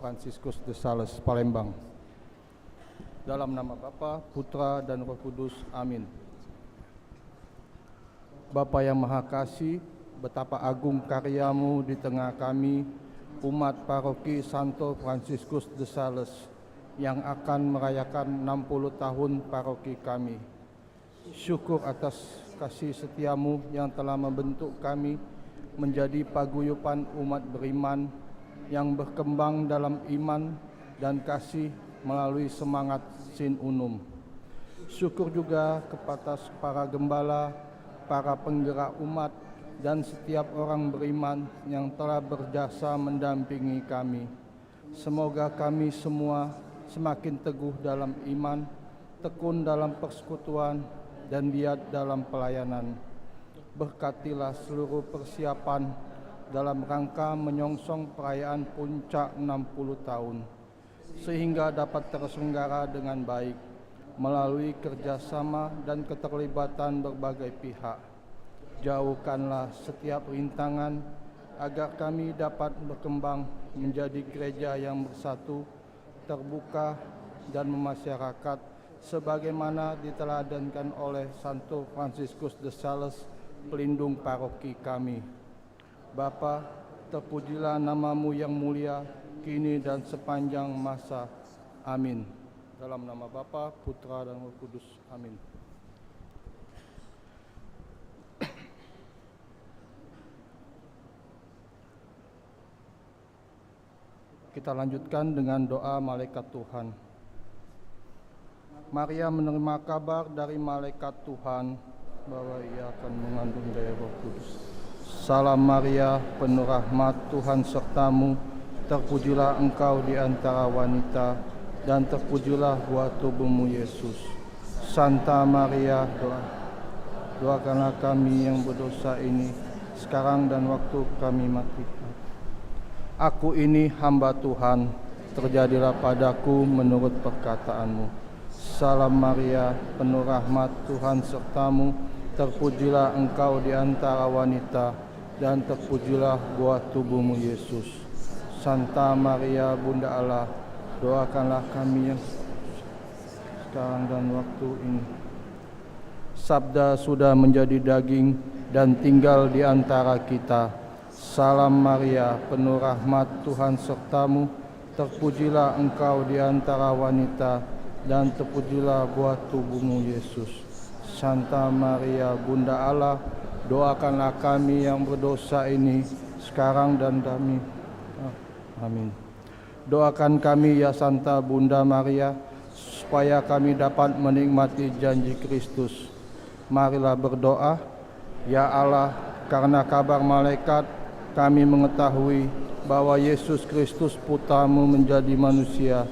Franciscus de Sales, Palembang. Dalam nama Bapa, Putra, dan Roh Kudus. Amin. Bapa yang Maha Kasih, betapa agung karya-Mu di tengah kami, umat paroki Santo Franciscus de Sales, yang akan merayakan 60 tahun paroki kami. Syukur atas kasih setia-Mu yang telah membentuk kami menjadi paguyuban umat beriman yang berkembang dalam iman dan kasih melalui semangat Sin Unum. Syukur juga kepada para gembala, para penggerak umat, dan setiap orang beriman yang telah berjasa mendampingi kami. Semoga kami semua semakin teguh dalam iman, tekun dalam persekutuan, dan giat dalam pelayanan. Berkatilah seluruh persiapan dalam rangka menyongsong perayaan puncak 60 tahun, sehingga dapat terselenggara dengan baik melalui kerjasama dan keterlibatan berbagai pihak. Jauhkanlah setiap rintangan agar kami dapat berkembang menjadi gereja yang bersatu, terbuka, dan memasyarakat sebagaimana diteladankan oleh Santo Franciscus de Sales, pelindung paroki kami. Bapa, terpujilah nama-Mu yang mulia, kini dan sepanjang masa. Amin. Dalam nama Bapa, Putra, dan Roh Kudus. Amin. Kita lanjutkan dengan doa malaikat Tuhan. Maria menerima kabar dari malaikat Tuhan bahwa ia akan mengandung daya Roh Kudus. Salam Maria, penuh rahmat, Tuhan serta-Mu, terpujilah engkau di antara wanita, dan terpujilah buah tubuh-Mu Yesus. Santa Maria, doakanlah kami yang berdosa ini, sekarang dan waktu kami mati. Aku ini hamba Tuhan, terjadilah padaku menurut perkataan-Mu. Salam Maria, penuh rahmat, Tuhan serta-Mu, terpujilah engkau di antara wanita, dan terpujilah buah tubuh-Mu Yesus. Santa Maria, Bunda Allah, doakanlah kami yang sekarang dan waktu ini. Sabda sudah menjadi daging dan tinggal di antara kita. Salam Maria, penuh rahmat, Tuhan serta-Mu, terpujilah engkau di antara wanita, dan terpujilah buah tubuh-Mu Yesus. Santa Maria, Bunda Allah, doakanlah kami yang berdosa ini, sekarang dan kami. Amin. Doakan kami ya Santa Bunda Maria, supaya kami dapat menikmati janji Kristus. Marilah berdoa. Ya Allah, karena kabar malaikat, kami mengetahui bahwa Yesus Kristus Putra-Mu menjadi manusia.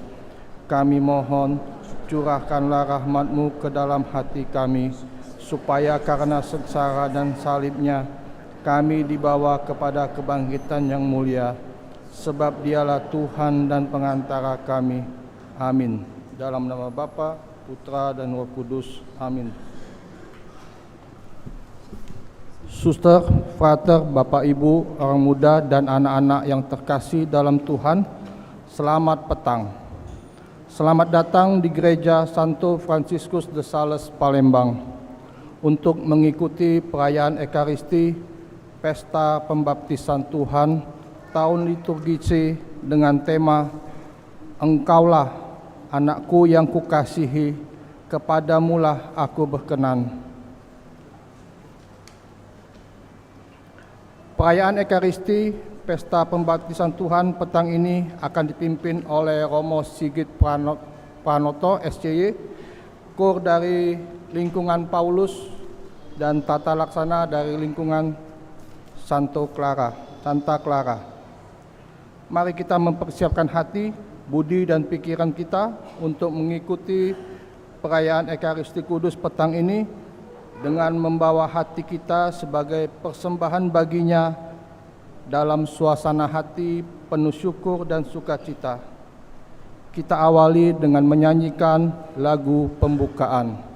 Kami mohon, curahkanlah rahmat-Mu ke dalam hati kami, supaya karena sengsara dan salib-Nya, kami dibawa kepada kebangkitan yang mulia. Sebab Dialah Tuhan dan pengantara kami. Amin. Dalam nama Bapa, Putra, dan Roh Kudus. Amin. Suster, frater, Bapak Ibu, orang muda, dan anak-anak yang terkasih dalam Tuhan, selamat petang. Selamat datang di Gereja Santo Franciscus de Sales, Palembang, untuk mengikuti perayaan Ekaristi, Pesta Pembaptisan Tuhan, tahun liturgi C, dengan tema Engkaulah anakku yang kukasihi, kepadamulah aku berkenan. Perayaan Ekaristi, Pesta Pembaptisan Tuhan petang ini akan dipimpin oleh Romo Sigit Pranoto, SCY, Kur dari lingkungan Paulus, dan tata laksana dari lingkungan Santa Clara. Mari kita mempersiapkan hati, budi, dan pikiran kita untuk mengikuti perayaan Ekaristi Kudus petang ini dengan membawa hati kita sebagai persembahan baginya dalam suasana hati penuh syukur dan sukacita. Kita awali dengan menyanyikan lagu pembukaan.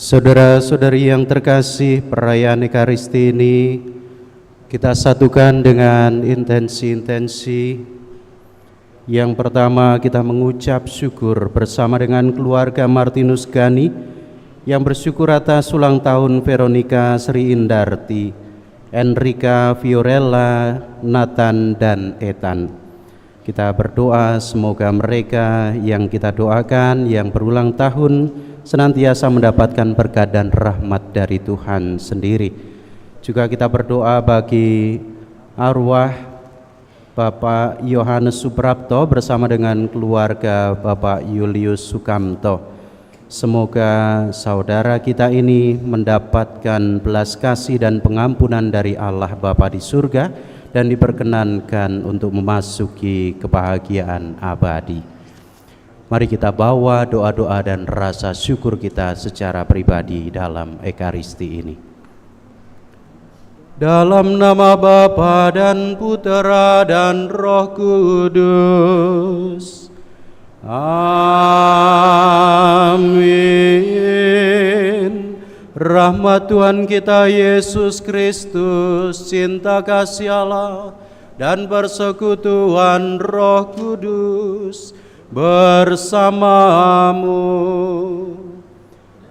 Saudara-saudari yang terkasih, perayaan Ekaristi ini kita satukan dengan intensi-intensi. Yang pertama, kita mengucap syukur bersama dengan keluarga Martinus Gani yang bersyukur atas ulang tahun Veronica Sri Indarti, Enrika Fiorella, Nathan, dan Ethan. Kita berdoa semoga mereka yang kita doakan yang berulang tahun senantiasa mendapatkan berkat dan rahmat dari Tuhan sendiri. Juga kita berdoa bagi arwah Bapak Yohanes Suprapto bersama dengan keluarga Bapak Julius Sukamto. Semoga saudara kita ini mendapatkan belas kasih dan pengampunan dari Allah Bapa di surga dan diperkenankan untuk memasuki kebahagiaan abadi. Mari kita bawa doa-doa dan rasa syukur kita secara pribadi dalam Ekaristi ini. Dalam nama Bapa dan Putera dan Roh Kudus. Amin. Rahmat Tuhan kita Yesus Kristus, cinta kasih Allah, dan persekutuan Roh Kudus bersamamu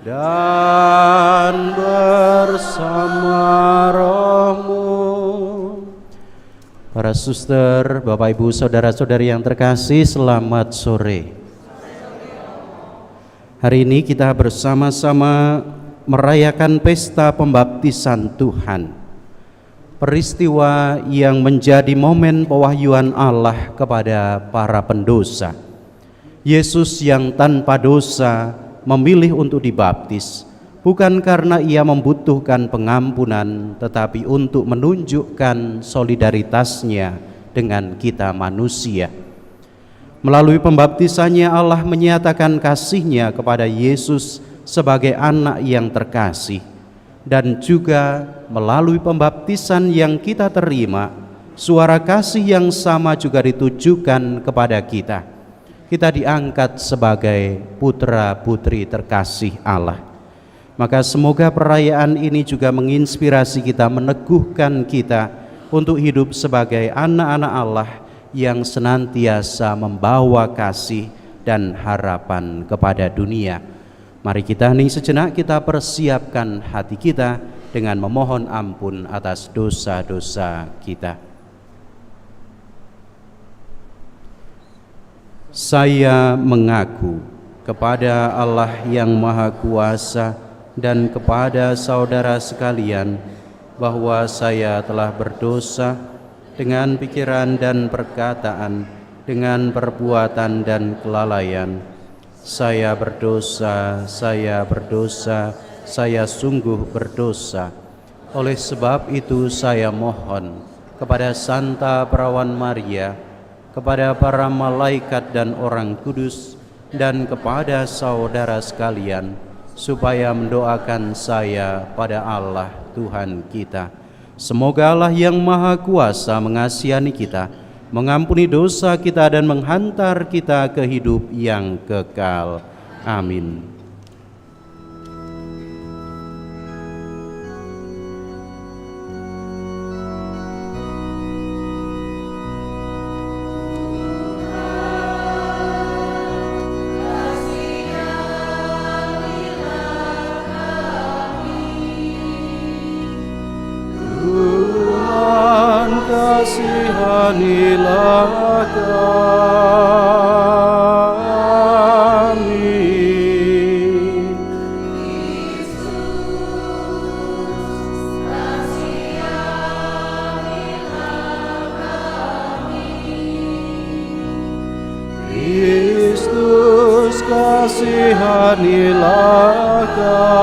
dan bersama rohmu. Para suster, Bapak Ibu, saudara-saudari yang terkasih, selamat sore. Hari ini kita bersama-sama merayakan pesta pembaptisan Tuhan, peristiwa yang menjadi momen pewahyuan Allah kepada para pendosa. Yesus yang tanpa dosa memilih untuk dibaptis, bukan karena ia membutuhkan pengampunan, tetapi untuk menunjukkan solidaritasnya dengan kita manusia. Melalui pembaptisannya Allah menyatakan kasih-Nya kepada Yesus sebagai anak yang terkasih, dan juga melalui pembaptisan yang kita terima, suara kasih yang sama juga ditujukan kepada kita. Kita diangkat sebagai putra-putri terkasih Allah. Maka semoga perayaan ini juga menginspirasi kita, meneguhkan kita untuk hidup sebagai anak-anak Allah yang senantiasa membawa kasih dan harapan kepada dunia. Mari kita hening sejenak, kita persiapkan hati kita dengan memohon ampun atas dosa-dosa kita. Saya mengaku kepada Allah yang Maha Kuasa dan kepada saudara sekalian bahwa saya telah berdosa dengan pikiran dan perkataan, dengan perbuatan dan kelalaian. Saya berdosa, saya sungguh berdosa. Oleh sebab itu saya mohon kepada Santa Perawan Maria, kepada para malaikat dan orang kudus, dan kepada saudara sekalian, supaya mendoakan saya pada Allah Tuhan kita. Semoga Allah yang Maha Kuasa mengasihani kita, mengampuni dosa kita, dan menghantar kita ke hidup yang kekal. Amin. Kasihanilah kami. Kristus, kasihanilah kami.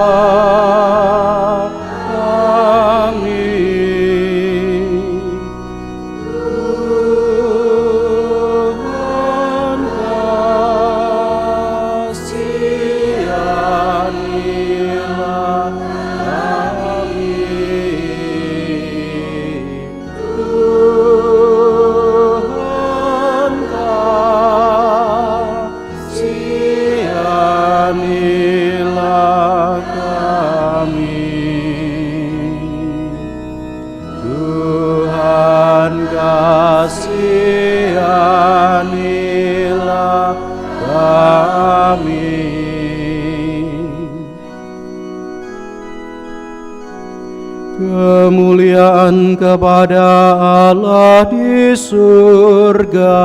Kasihanilah datang kepada Allah di surga,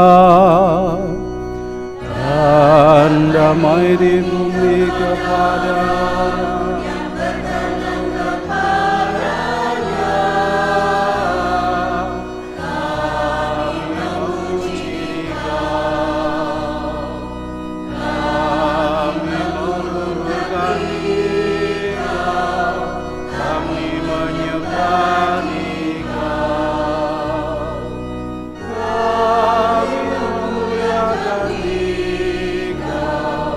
dan damai di bumi kepada orang yang berkenan kepadanya. Kami memuji Kau, kami meluruhkan diri Kau, kami menyembah Kau, kami memuliakan diri Kau,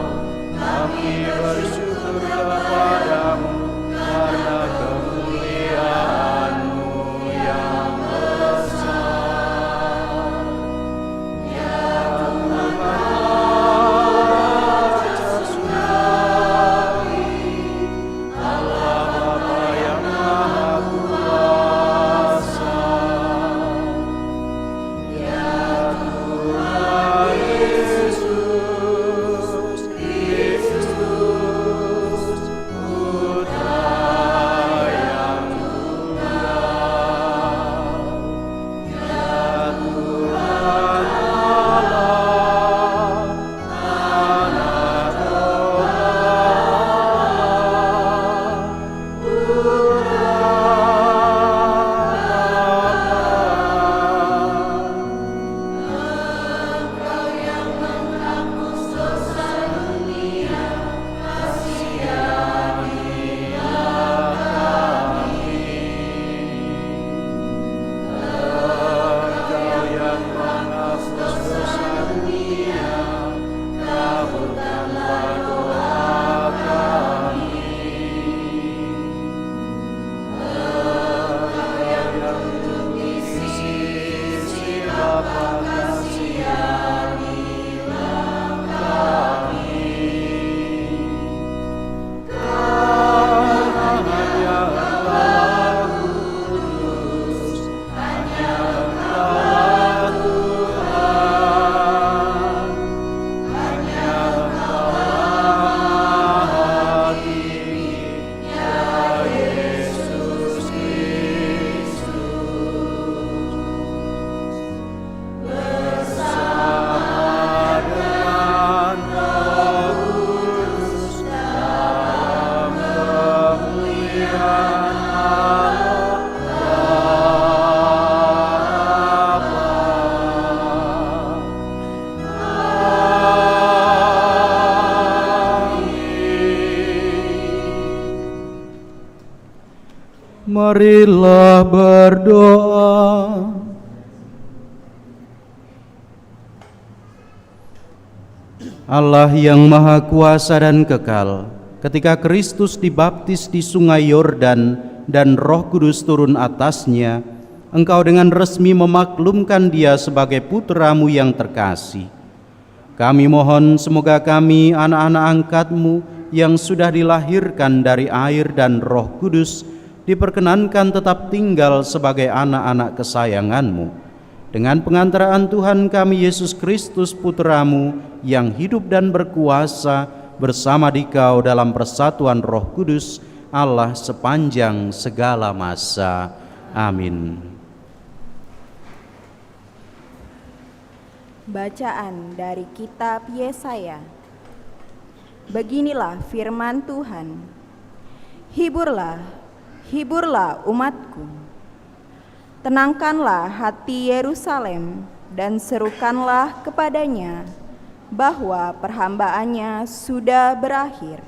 kami bersyukur kepadamu karena kemuliaan-Mu yang besar. Ya Tuhan Raja Surgawi, Allah Bapa yang Maha Kuasa. Ya Tuhan Yesus Kristus, Putra yang tunggal. Ya Tuhan Allah, Anak Allah, Putra Bapa. Engkau yang menghapus dosa dunia, kasihanilah kami. Engkau yang menghapus dosa dunia, kabulkanlah doa kami. Engkau yang duduk di sisi Bapa, kasihanilah kami. Karena hanya Engkaulah kudus, hanya Engkaulah Tuhan, hanya Engkaulah Maha Tinggi, ya Yesus Kristus. Bersama dengan Roh Kudus dalam kemuliaan Allah Bapa. Amin. Marilah berdoa. Allah yang Maha Kuasa dan Kekal, ketika Kristus dibaptis di Sungai Yordan dan Roh Kudus turun atasnya, Engkau dengan resmi memaklumkan Dia sebagai putra-Mu yang terkasih. Kami mohon semoga kami, anak-anak angkat-Mu yang sudah dilahirkan dari air dan Roh Kudus, diperkenankan tetap tinggal sebagai anak-anak kesayangan-Mu. Dengan pengantaraan Tuhan kami Yesus Kristus Putra-Mu yang hidup dan berkuasa bersama Dikau dalam persatuan Roh Kudus, Allah sepanjang segala masa. Amin. Bacaan dari kitab Yesaya. Beginilah firman Tuhan. Hiburlah, hiburlah umatku. Tenangkanlah hati Yerusalem dan serukanlah kepadanya bahwa perhambaannya sudah berakhir,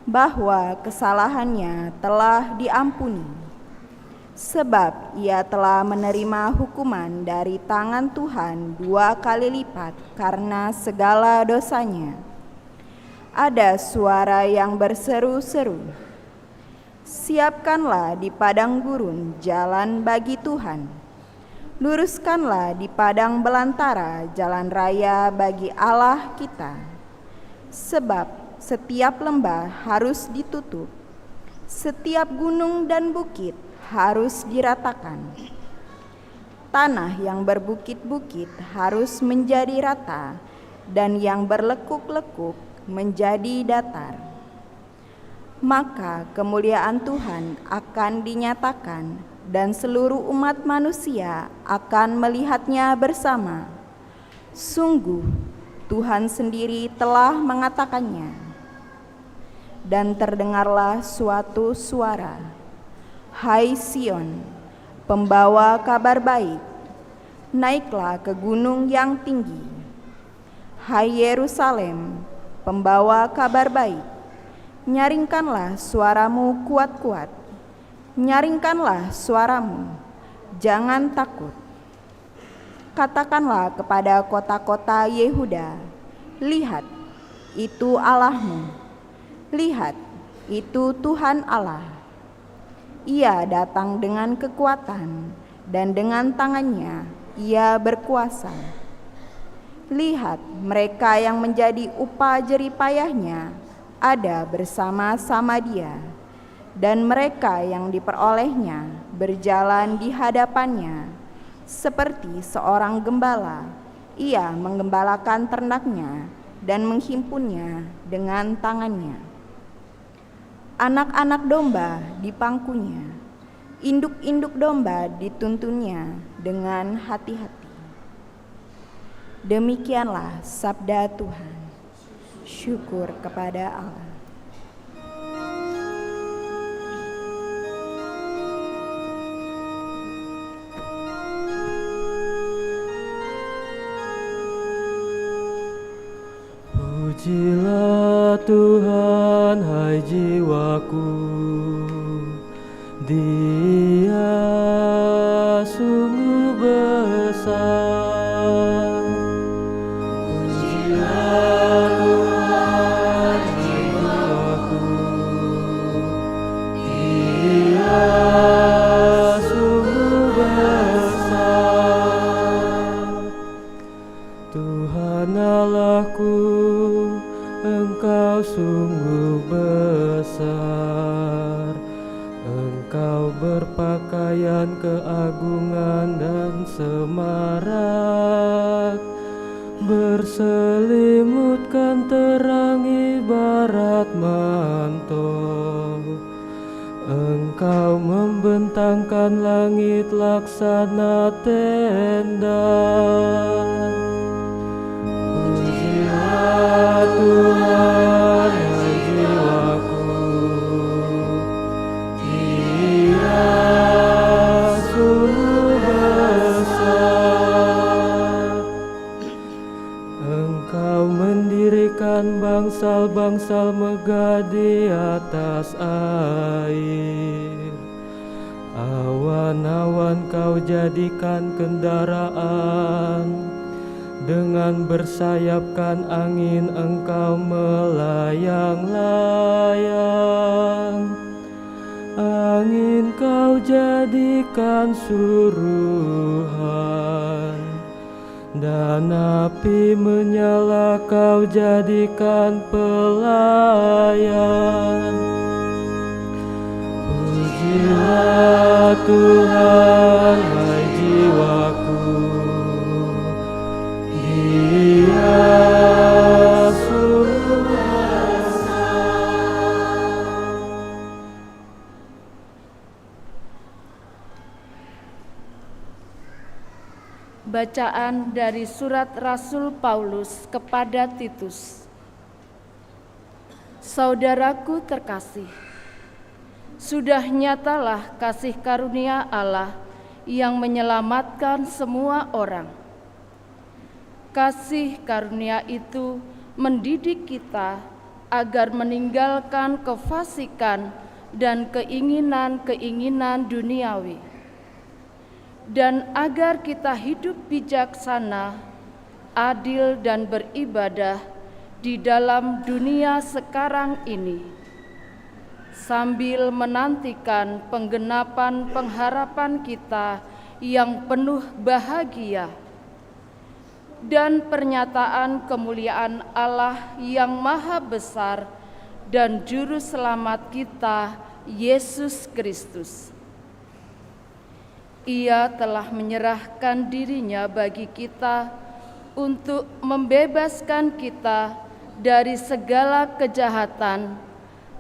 bahwa kesalahannya telah diampuni. Sebab ia telah menerima hukuman dari tangan Tuhan 2 kali lipat karena segala dosanya. Ada suara yang berseru-seru, siapkanlah di padang gurun jalan bagi Tuhan. Luruskanlah di padang belantara jalan raya bagi Allah kita. Sebab setiap lembah harus ditutup, setiap gunung dan bukit harus diratakan. Tanah yang berbukit-bukit harus menjadi rata, dan yang berlekuk-lekuk menjadi datar. Maka kemuliaan Tuhan akan dinyatakan dan seluruh umat manusia akan melihatnya bersama. Sungguh, Tuhan sendiri telah mengatakannya. Dan terdengarlah suatu suara, "Hai Sion, pembawa kabar baik, naiklah ke gunung yang tinggi. Hai Yerusalem, pembawa kabar baik, nyaringkanlah suaramu kuat-kuat. Nyaringkanlah suaramu, jangan takut. Katakanlah kepada kota-kota Yehuda, lihat, itu Allahmu. Lihat, itu Tuhan Allah. Ia datang dengan kekuatan, dan dengan tangannya Ia berkuasa. Lihat, mereka yang menjadi upah jerih payahnya ada bersama-sama Dia, dan mereka yang diperolehnya berjalan di hadapannya. Seperti seorang gembala, Ia menggembalakan ternaknya dan menghimpunnya dengan tangannya. Anak-anak domba dipangkunya, induk-induk domba dituntunnya dengan hati-hati. Demikianlah sabda Tuhan. Syukur kepada Allah. Pujilah Tuhan, hai jiwaku, Dia sungguh besar. Pujilah Tuhan, hai jiwaku, Dia sungguh besar. Tuhan Allahku, Engkau sungguh besar. Engkau berpakaian keagungan dan semarak, berselimutkan terang ibarat manto. Engkau membentangkan langit laksana tenda. Pujilah Tuhan, hai jiwaku, Dia sungguh besar. Engkau mendirikan bangsal-bangsal megah di atas air. Awan-awan Kau jadikan kendaraan. Dengan bersayapkan angin Engkau melayang-layang. Angin Kau jadikan suruhan, dan api menyala Kau jadikan pelayan. Pujilah Tuhan, hai jiwaku, Dia sungguh besar. Bacaan dari surat Rasul Paulus kepada Titus. Saudaraku terkasih, sudah nyatalah kasih karunia Allah yang menyelamatkan semua orang. Kasih karunia itu mendidik kita agar meninggalkan kefasikan dan keinginan-keinginan duniawi, dan agar kita hidup bijaksana, adil dan beribadah di dalam dunia sekarang ini, sambil menantikan penggenapan pengharapan kita yang penuh bahagia dan pernyataan kemuliaan Allah yang maha besar dan juru selamat kita, Yesus Kristus. Ia telah menyerahkan dirinya bagi kita untuk membebaskan kita dari segala kejahatan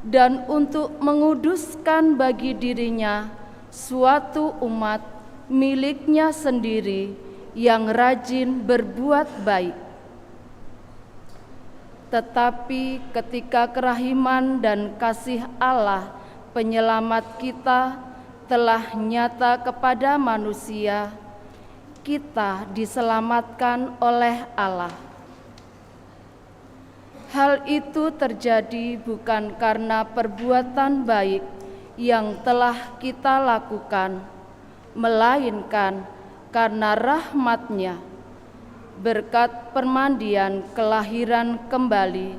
dan untuk menguduskan bagi dirinya suatu umat miliknya sendiri yang rajin berbuat baik. Tetapi ketika kerahiman dan kasih Allah penyelamat kita telah nyata kepada manusia, kita diselamatkan oleh Allah. Hal itu terjadi bukan karena perbuatan baik yang telah kita lakukan, melainkan karena rahmat-Nya, berkat permandian kelahiran kembali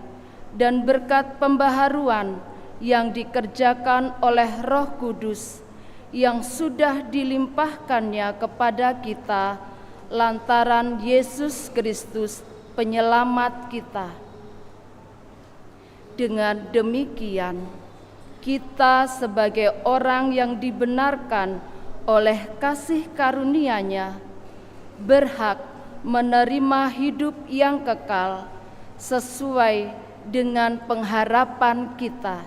dan berkat pembaharuan yang dikerjakan oleh Roh Kudus yang sudah dilimpahkannya kepada kita lantaran Yesus Kristus penyelamat kita. Dengan demikian, kita sebagai orang yang dibenarkan oleh kasih karunia-Nya berhak menerima hidup yang kekal sesuai dengan pengharapan kita.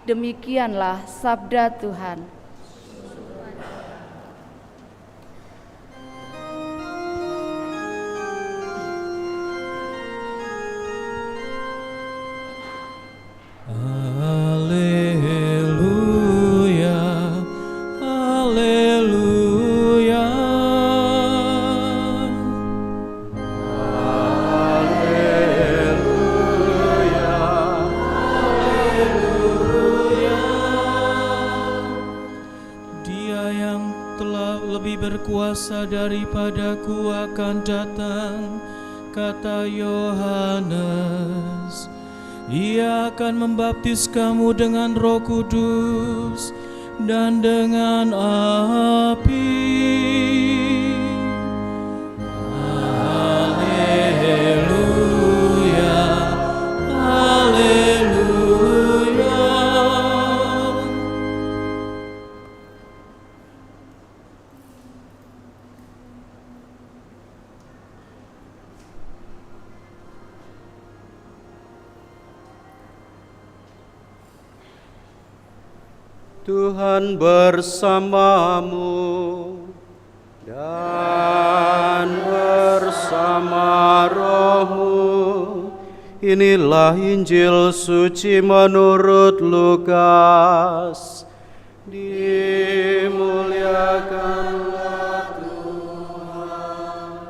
Demikianlah sabda Tuhan. Haleluya, haleluya. Dia yang telah lebih berkuasa daripadaku akan datang, kata Yohanes. Ia akan membaptis kamu dengan Roh Kudus dan dengan api. Haleluya, haleluya. Tuhan bersamamu dan bersama rohmu. Inilah Injil suci menurut Lukas. Dimuliakanlah Tuhan.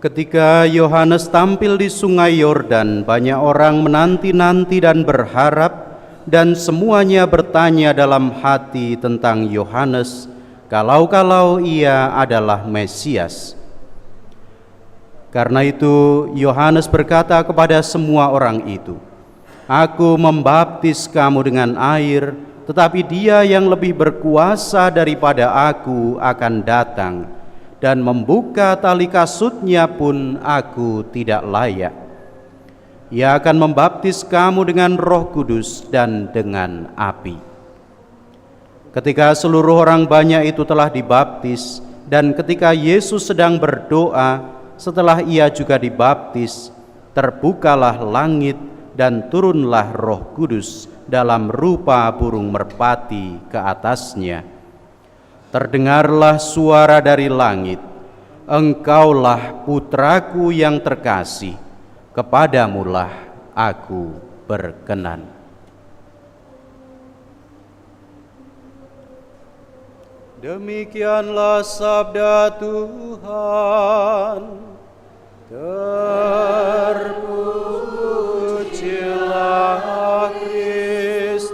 Ketika Yohanes tampil di Sungai Yordan, banyak orang menanti-nanti dan berharap, dan semuanya bertanya dalam hati tentang Yohanes, kalau-kalau ia adalah Mesias. Karena itu Yohanes berkata kepada semua orang itu, "Aku membaptis kamu dengan air, tetapi Dia yang lebih berkuasa daripada aku akan datang, dan membuka tali kasutnya pun aku tidak layak. Ia akan membaptis kamu dengan Roh Kudus dan dengan api." Ketika seluruh orang banyak itu telah dibaptis, dan ketika Yesus sedang berdoa, setelah ia juga dibaptis, terbukalah langit dan turunlah Roh Kudus dalam rupa burung merpati ke atasnya. Terdengarlah suara dari langit, "Engkaulah putraku yang terkasih, kepadamulah aku berkenan." Demikianlah sabda Tuhan. Terpujilah Kristus.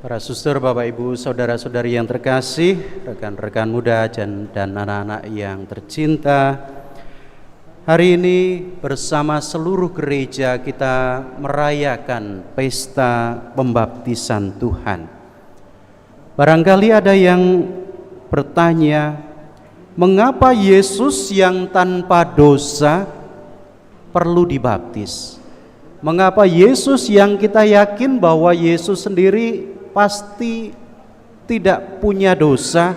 Para suster, Bapak Ibu, saudara-saudari yang terkasih, rekan-rekan muda dan anak-anak yang tercinta, hari ini bersama seluruh gereja kita merayakan pesta pembaptisan Tuhan. Barangkali ada yang bertanya, mengapa Yesus yang tanpa dosa perlu dibaptis? Mengapa Yesus yang kita yakin bahwa Yesus sendiri pasti tidak punya dosa,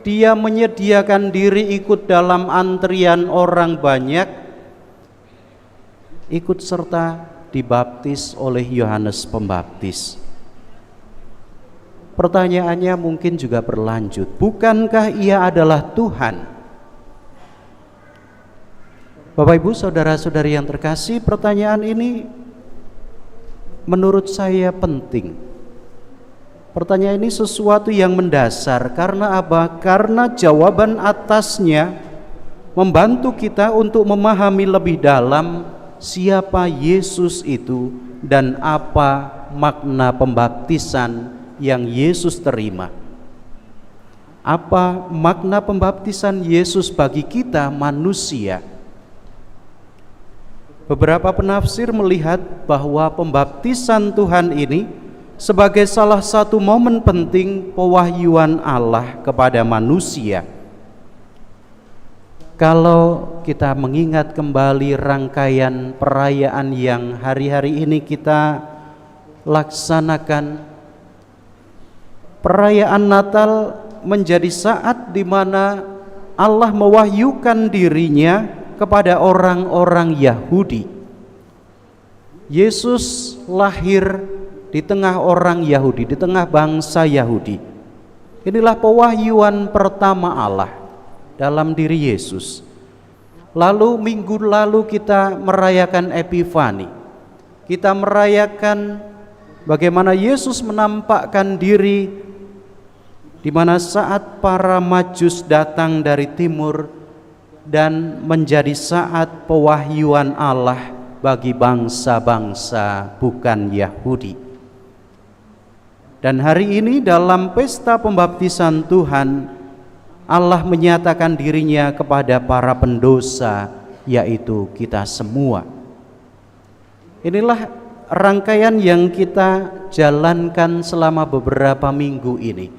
dia menyediakan diri ikut dalam antrian orang banyak, ikut serta dibaptis oleh Yohanes Pembaptis. Pertanyaannya mungkin juga berlanjut, bukankah ia adalah Tuhan? Bapak Ibu, saudara-saudari yang terkasih, pertanyaan ini menurut saya penting. Pertanyaan ini sesuatu yang mendasar. Karena apa? Karena jawaban atasnya membantu kita untuk memahami lebih dalam siapa Yesus itu dan apa makna pembaptisan yang Yesus terima. Apa makna pembaptisan Yesus bagi kita manusia? Beberapa penafsir melihat bahwa pembaptisan Tuhan ini sebagai salah satu momen penting pewahyuan Allah kepada manusia. Kalau kita mengingat kembali rangkaian perayaan yang hari-hari ini kita laksanakan, perayaan Natal menjadi saat di mana Allah mewahyukan dirinya kepada orang-orang Yahudi. Yesus lahir di tengah orang Yahudi, di tengah bangsa Yahudi. Inilah pewahyuan pertama Allah dalam diri Yesus. Lalu minggu lalu kita merayakan Epifani. Kita merayakan bagaimana Yesus menampakkan diri di mana saat para Majus datang dari timur dan menjadi saat pewahyuan Allah bagi bangsa-bangsa bukan Yahudi. Dan hari ini dalam pesta pembaptisan Tuhan, Allah menyatakan dirinya kepada para pendosa, yaitu kita semua. Inilah rangkaian yang kita jalankan selama beberapa minggu ini.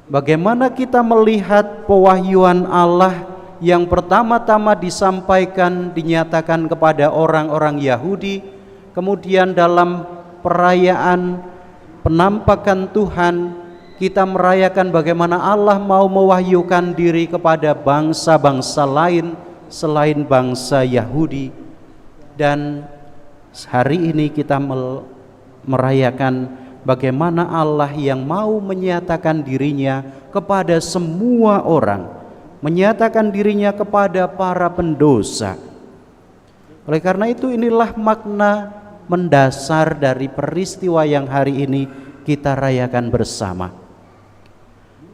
Bagaimana kita melihat pewahyuan Allah yang pertama-tama disampaikan, dinyatakan kepada orang-orang Yahudi, kemudian dalam perayaan penampakan Tuhan, kita merayakan bagaimana Allah mau mewahyukan diri kepada bangsa-bangsa lain selain bangsa Yahudi. Dan hari ini kita merayakan bagaimana Allah yang mau menyatakan dirinya kepada semua orang, menyatakan dirinya kepada para pendosa. Oleh karena itu, inilah makna mendasar dari peristiwa yang hari ini kita rayakan bersama.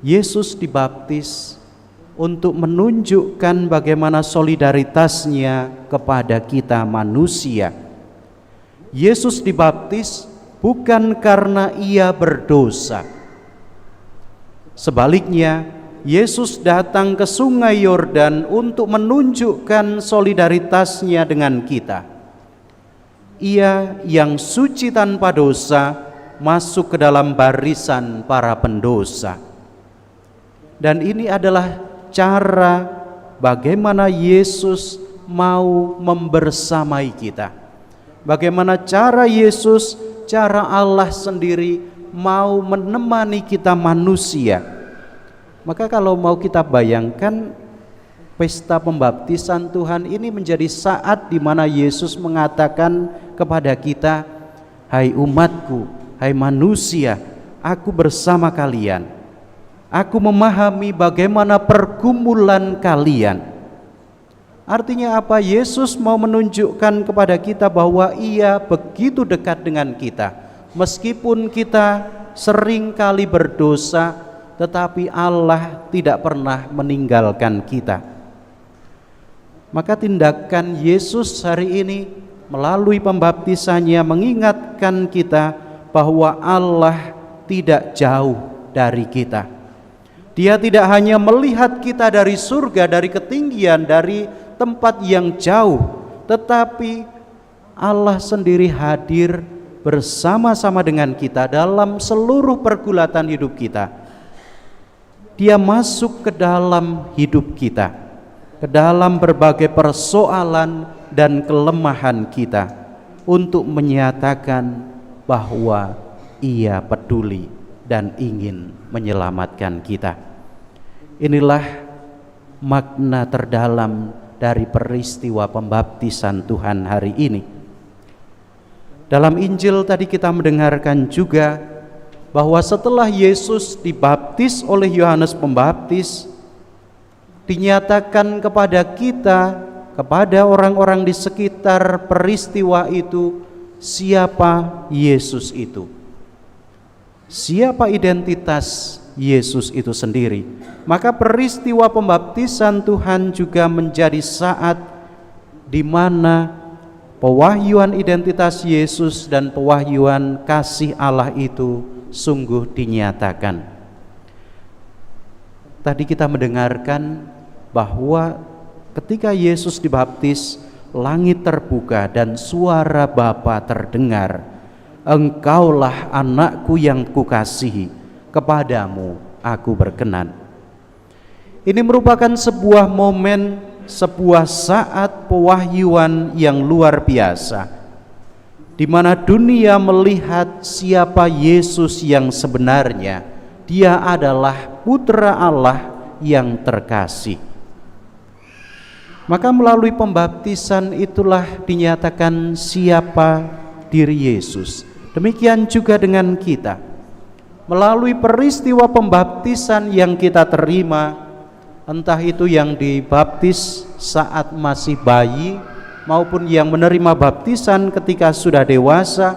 Yesus dibaptis untuk menunjukkan bagaimana solidaritasnya kepada kita manusia. Yesus dibaptis bukan karena ia berdosa. Sebaliknya, Yesus datang ke Sungai Yordan untuk menunjukkan solidaritasnya dengan kita. Ia yang suci tanpa dosa masuk ke dalam barisan para pendosa. Dan ini adalah cara bagaimana Yesus mau membersamai kita. Bagaimana cara Yesus, cara Allah sendiri mau menemani kita manusia. Maka kalau mau kita bayangkan, pesta pembaptisan Tuhan ini menjadi saat di mana Yesus mengatakan kepada kita, hai umatku, hai manusia, aku bersama kalian. Aku memahami bagaimana pergumulan kalian. Artinya apa? Yesus mau menunjukkan kepada kita bahwa ia begitu dekat dengan kita. Meskipun kita sering kali berdosa, tetapi Allah tidak pernah meninggalkan kita. Maka tindakan Yesus hari ini melalui pembaptisannya mengingatkan kita bahwa Allah tidak jauh dari kita. Dia tidak hanya melihat kita dari surga, dari ketinggian, dari tempat yang jauh, tetapi Allah sendiri hadir bersama-sama dengan kita dalam seluruh pergulatan hidup kita. Dia masuk ke dalam hidup kita, ke dalam berbagai persoalan dan kelemahan kita, untuk menyatakan bahwa Ia peduli dan ingin menyelamatkan kita. Inilah makna terdalam dari peristiwa pembaptisan Tuhan hari ini. Dalam Injil tadi kita mendengarkan juga bahwa setelah Yesus dibaptis oleh Yohanes Pembaptis, dinyatakan kepada kita, kepada orang-orang di sekitar peristiwa itu, siapa Yesus itu, siapa identitas Yesus itu sendiri. Maka peristiwa pembaptisan Tuhan juga menjadi saat di mana pewahyuan identitas Yesus dan pewahyuan kasih Allah itu sungguh dinyatakan. Tadi kita mendengarkan bahwa ketika Yesus dibaptis, langit terbuka dan suara Bapa terdengar, "Engkaulah anakku yang kukasihi, kepadamu aku berkenan." Ini merupakan sebuah momen, sebuah saat pewahyuan yang luar biasa, di mana dunia melihat siapa Yesus yang sebenarnya. Dia adalah Putra Allah yang terkasih. Maka melalui pembaptisan itulah dinyatakan siapa diri Yesus. Demikian juga dengan kita. Melalui peristiwa pembaptisan yang kita terima, entah itu yang dibaptis saat masih bayi maupun yang menerima baptisan ketika sudah dewasa,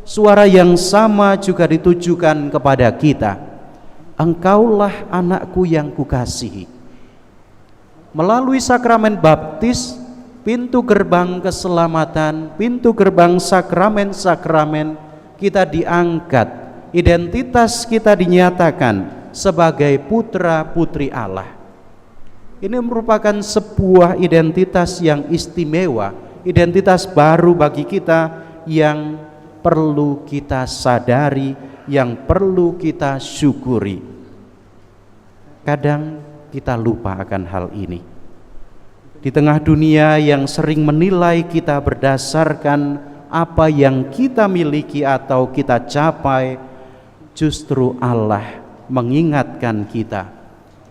suara yang sama juga ditujukan kepada kita. Engkaulah anakku yang kukasihi. Melalui sakramen baptis, pintu gerbang keselamatan, pintu gerbang sakramen-sakramen, kita diangkat, identitas kita dinyatakan sebagai putra putri Allah. Ini merupakan sebuah identitas yang istimewa, identitas baru bagi kita yang perlu kita sadari, yang perlu kita syukuri. Kadang kita lupa akan hal ini. Di tengah dunia yang sering menilai kita berdasarkan apa yang kita miliki atau kita capai, justru Allah mengingatkan kita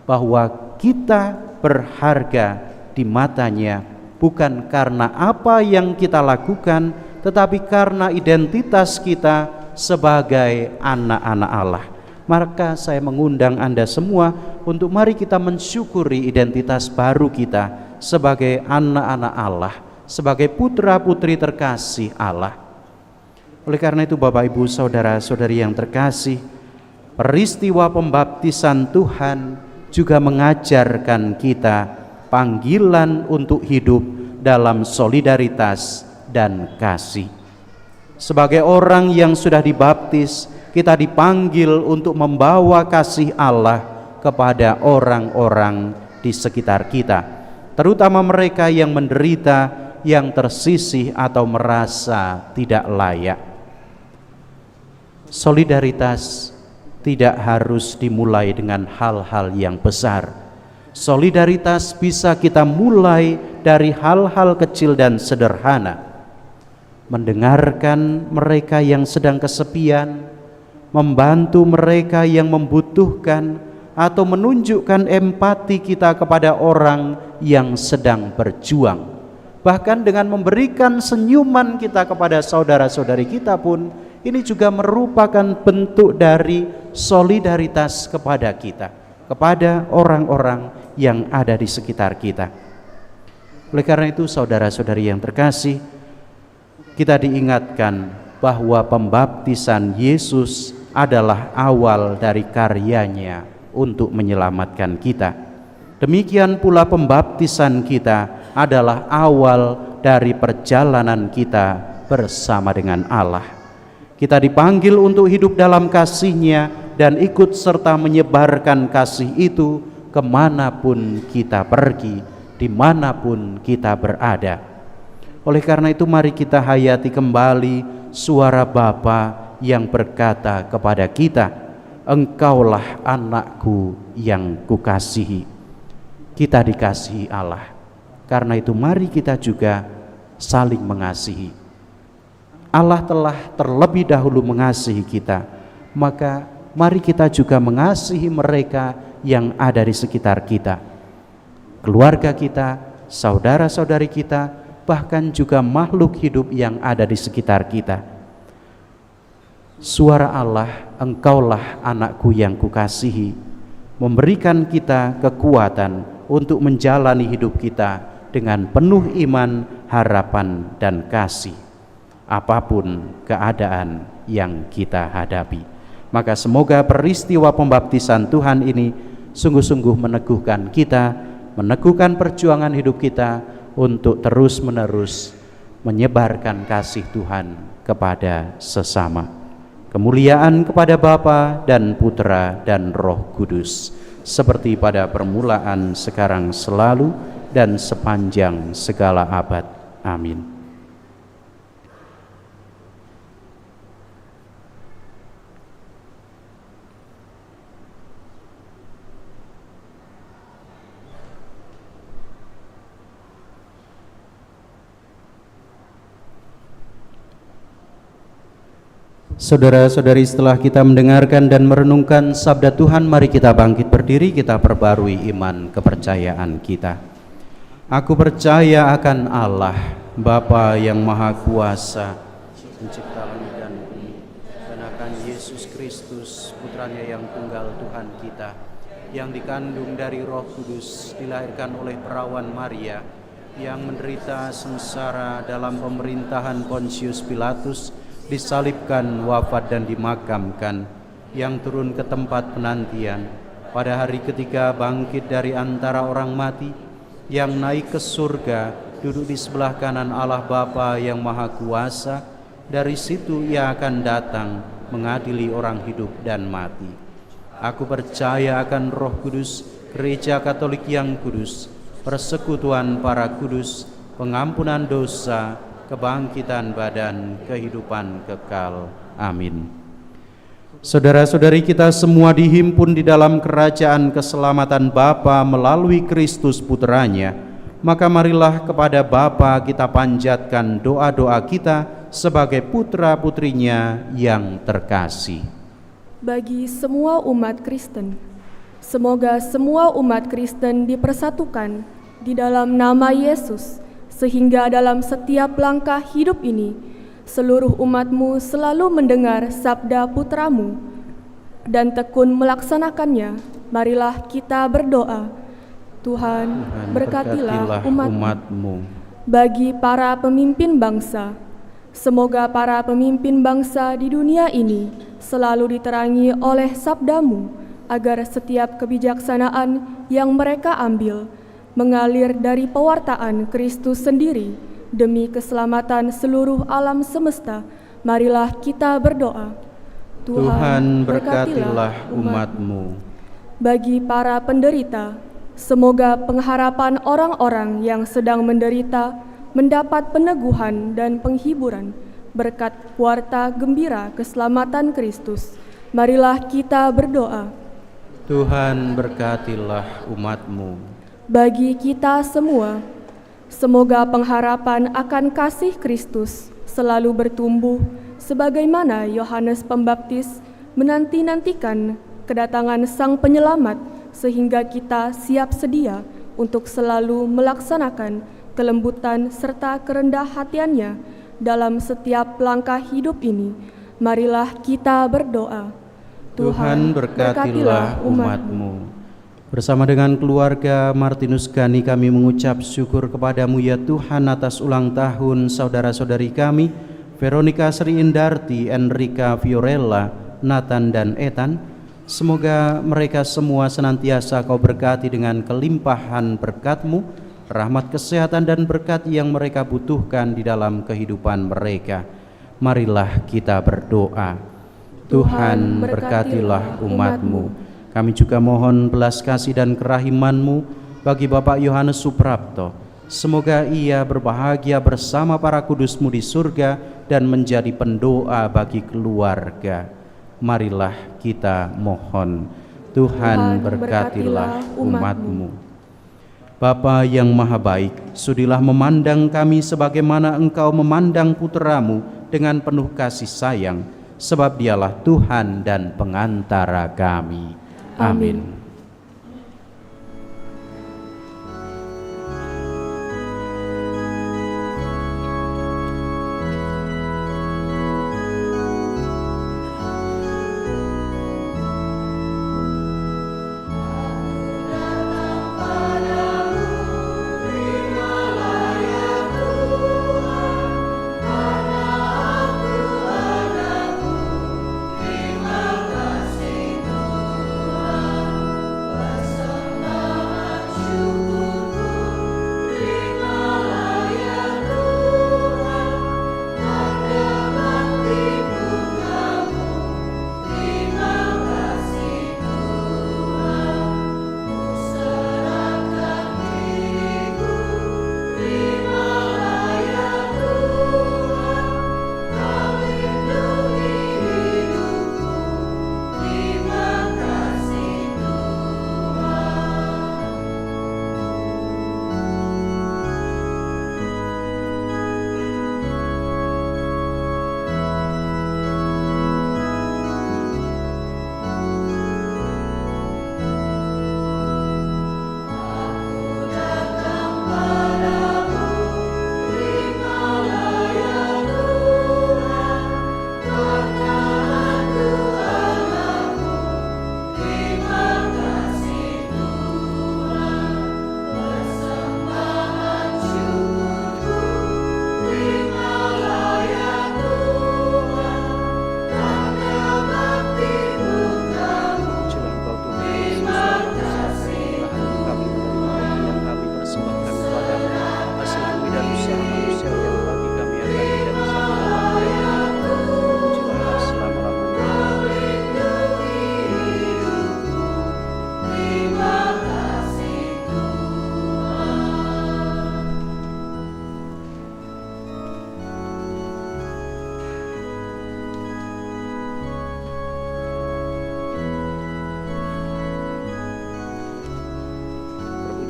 bahwa kita berharga di matanya bukan karena apa yang kita lakukan, tetapi karena identitas kita sebagai anak-anak Allah. Maka saya mengundang Anda semua untuk mari kita mensyukuri identitas baru kita sebagai anak-anak Allah, sebagai putra-putri terkasih Allah. Oleh karena itu Bapak Ibu saudara-saudari yang terkasih, peristiwa pembaptisan Tuhan juga mengajarkan kita panggilan untuk hidup dalam solidaritas dan kasih. Sebagai orang yang sudah dibaptis, kita dipanggil untuk membawa kasih Allah kepada orang-orang di sekitar kita, terutama mereka yang menderita, yang tersisih atau merasa tidak layak. Solidaritas tidak harus dimulai dengan hal-hal yang besar. Solidaritas bisa kita mulai dari hal-hal kecil dan sederhana. Mendengarkan mereka yang sedang kesepian, membantu mereka yang membutuhkan, atau menunjukkan empati kita kepada orang yang sedang berjuang. Bahkan dengan memberikan senyuman kita kepada saudara-saudari kita pun, ini juga merupakan bentuk dari solidaritas kepada kita, kepada orang-orang yang ada di sekitar kita. Oleh karena itu saudara-saudari yang terkasih, kita diingatkan bahwa pembaptisan Yesus adalah awal dari karyanya untuk menyelamatkan kita. Demikian pula pembaptisan kita adalah awal dari perjalanan kita bersama dengan Allah. Kita dipanggil untuk hidup dalam kasih-Nya dan ikut serta menyebarkan kasih itu kemanapun kita pergi, dimanapun kita berada. Oleh karena itu mari kita hayati kembali suara Bapa yang berkata kepada kita, "Engkaulah anakku yang kukasihi." Kita dikasihi Allah. Karena itu mari kita juga saling mengasihi. Allah telah terlebih dahulu mengasihi kita, maka mari kita juga mengasihi mereka yang ada di sekitar kita, keluarga kita, saudara-saudari kita, bahkan juga makhluk hidup yang ada di sekitar kita. Suara Allah, "Engkaulah anakku yang kukasihi," memberikan kita kekuatan untuk menjalani hidup kita dengan penuh iman, harapan, dan kasih apapun keadaan yang kita hadapi. Maka semoga peristiwa pembaptisan Tuhan ini sungguh-sungguh meneguhkan kita, meneguhkan perjuangan hidup kita untuk terus-menerus menyebarkan kasih Tuhan kepada sesama. Kemuliaan kepada Bapa dan Putra dan Roh Kudus, seperti pada permulaan, sekarang, selalu, dan sepanjang segala abad. Amin. Saudara-saudari, setelah kita mendengarkan dan merenungkan sabda Tuhan, mari kita bangkit berdiri, kita perbarui iman kepercayaan kita. Aku percaya akan Allah, Bapa yang Maha Kuasa, Pencipta langit dan bumi, dan akan Yesus Kristus, Putranya yang tunggal Tuhan kita, yang dikandung dari Roh Kudus, dilahirkan oleh perawan Maria, yang menderita sengsara dalam pemerintahan Pontius Pilatus, disalibkan, wafat, dan dimakamkan, yang turun ke tempat penantian, pada hari ketiga bangkit dari antara orang mati, yang naik ke surga, duduk di sebelah kanan Allah Bapa yang Maha Kuasa. Dari situ Ia akan datang mengadili orang hidup dan mati. Aku percaya akan Roh Kudus, Gereja Katolik yang kudus, persekutuan para kudus, pengampunan dosa, kebangkitan badan, kehidupan kekal. Amin. Saudara-saudari kita semua dihimpun di dalam kerajaan keselamatan Bapa melalui Kristus Putranya. Maka marilah kepada Bapa kita panjatkan doa-doa kita sebagai putra-putrinya yang terkasih. Bagi semua umat Kristen, semoga semua umat Kristen dipersatukan di dalam nama Yesus, sehingga dalam setiap langkah hidup ini, seluruh umatmu selalu mendengar sabda putramu dan tekun melaksanakannya. Marilah kita berdoa. Tuhan, berkatilah umatmu. Bagi para pemimpin bangsa, semoga para pemimpin bangsa di dunia ini selalu diterangi oleh sabdamu, agar setiap kebijaksanaan yang mereka ambil mengalir dari pewartaan Kristus sendiri demi keselamatan seluruh alam semesta. Marilah kita berdoa. Tuhan, berkatilah umatmu. Bagi para penderita, semoga pengharapan orang-orang yang sedang menderita mendapat peneguhan dan penghiburan berkat warta gembira keselamatan Kristus. Marilah kita berdoa. Tuhan, berkatilah umatmu. Bagi kita semua, semoga pengharapan akan kasih Kristus selalu bertumbuh, sebagaimana Yohanes Pembaptis menanti-nantikan kedatangan Sang Penyelamat, sehingga kita siap sedia untuk selalu melaksanakan kelembutan serta kerendah hatiannya dalam setiap langkah hidup ini. Marilah kita berdoa. Tuhan, berkatilah umatmu. Bersama dengan keluarga Martinus Gani, kami mengucap syukur kepadamu ya Tuhan atas ulang tahun saudara-saudari kami, Veronica Sri Indarti, Enrika Fiorella, Nathan dan Ethan. Semoga mereka semua senantiasa Kau berkati dengan kelimpahan berkat-Mu, rahmat, kesehatan, dan berkat yang mereka butuhkan di dalam kehidupan mereka. Marilah kita berdoa. Tuhan, berkatilah umat-Mu. Kami juga mohon belas kasih dan kerahiman-Mu bagi Bapak Yohanes Suprapto. Semoga ia berbahagia bersama para kudus-Mu di surga dan menjadi pendoa bagi keluarga. Marilah kita mohon. Tuhan, berkatilah umat-Mu. Bapa yang maha baik, sudilah memandang kami sebagaimana Engkau memandang putra-Mu dengan penuh kasih sayang, sebab dialah Tuhan dan pengantara kami. Amin.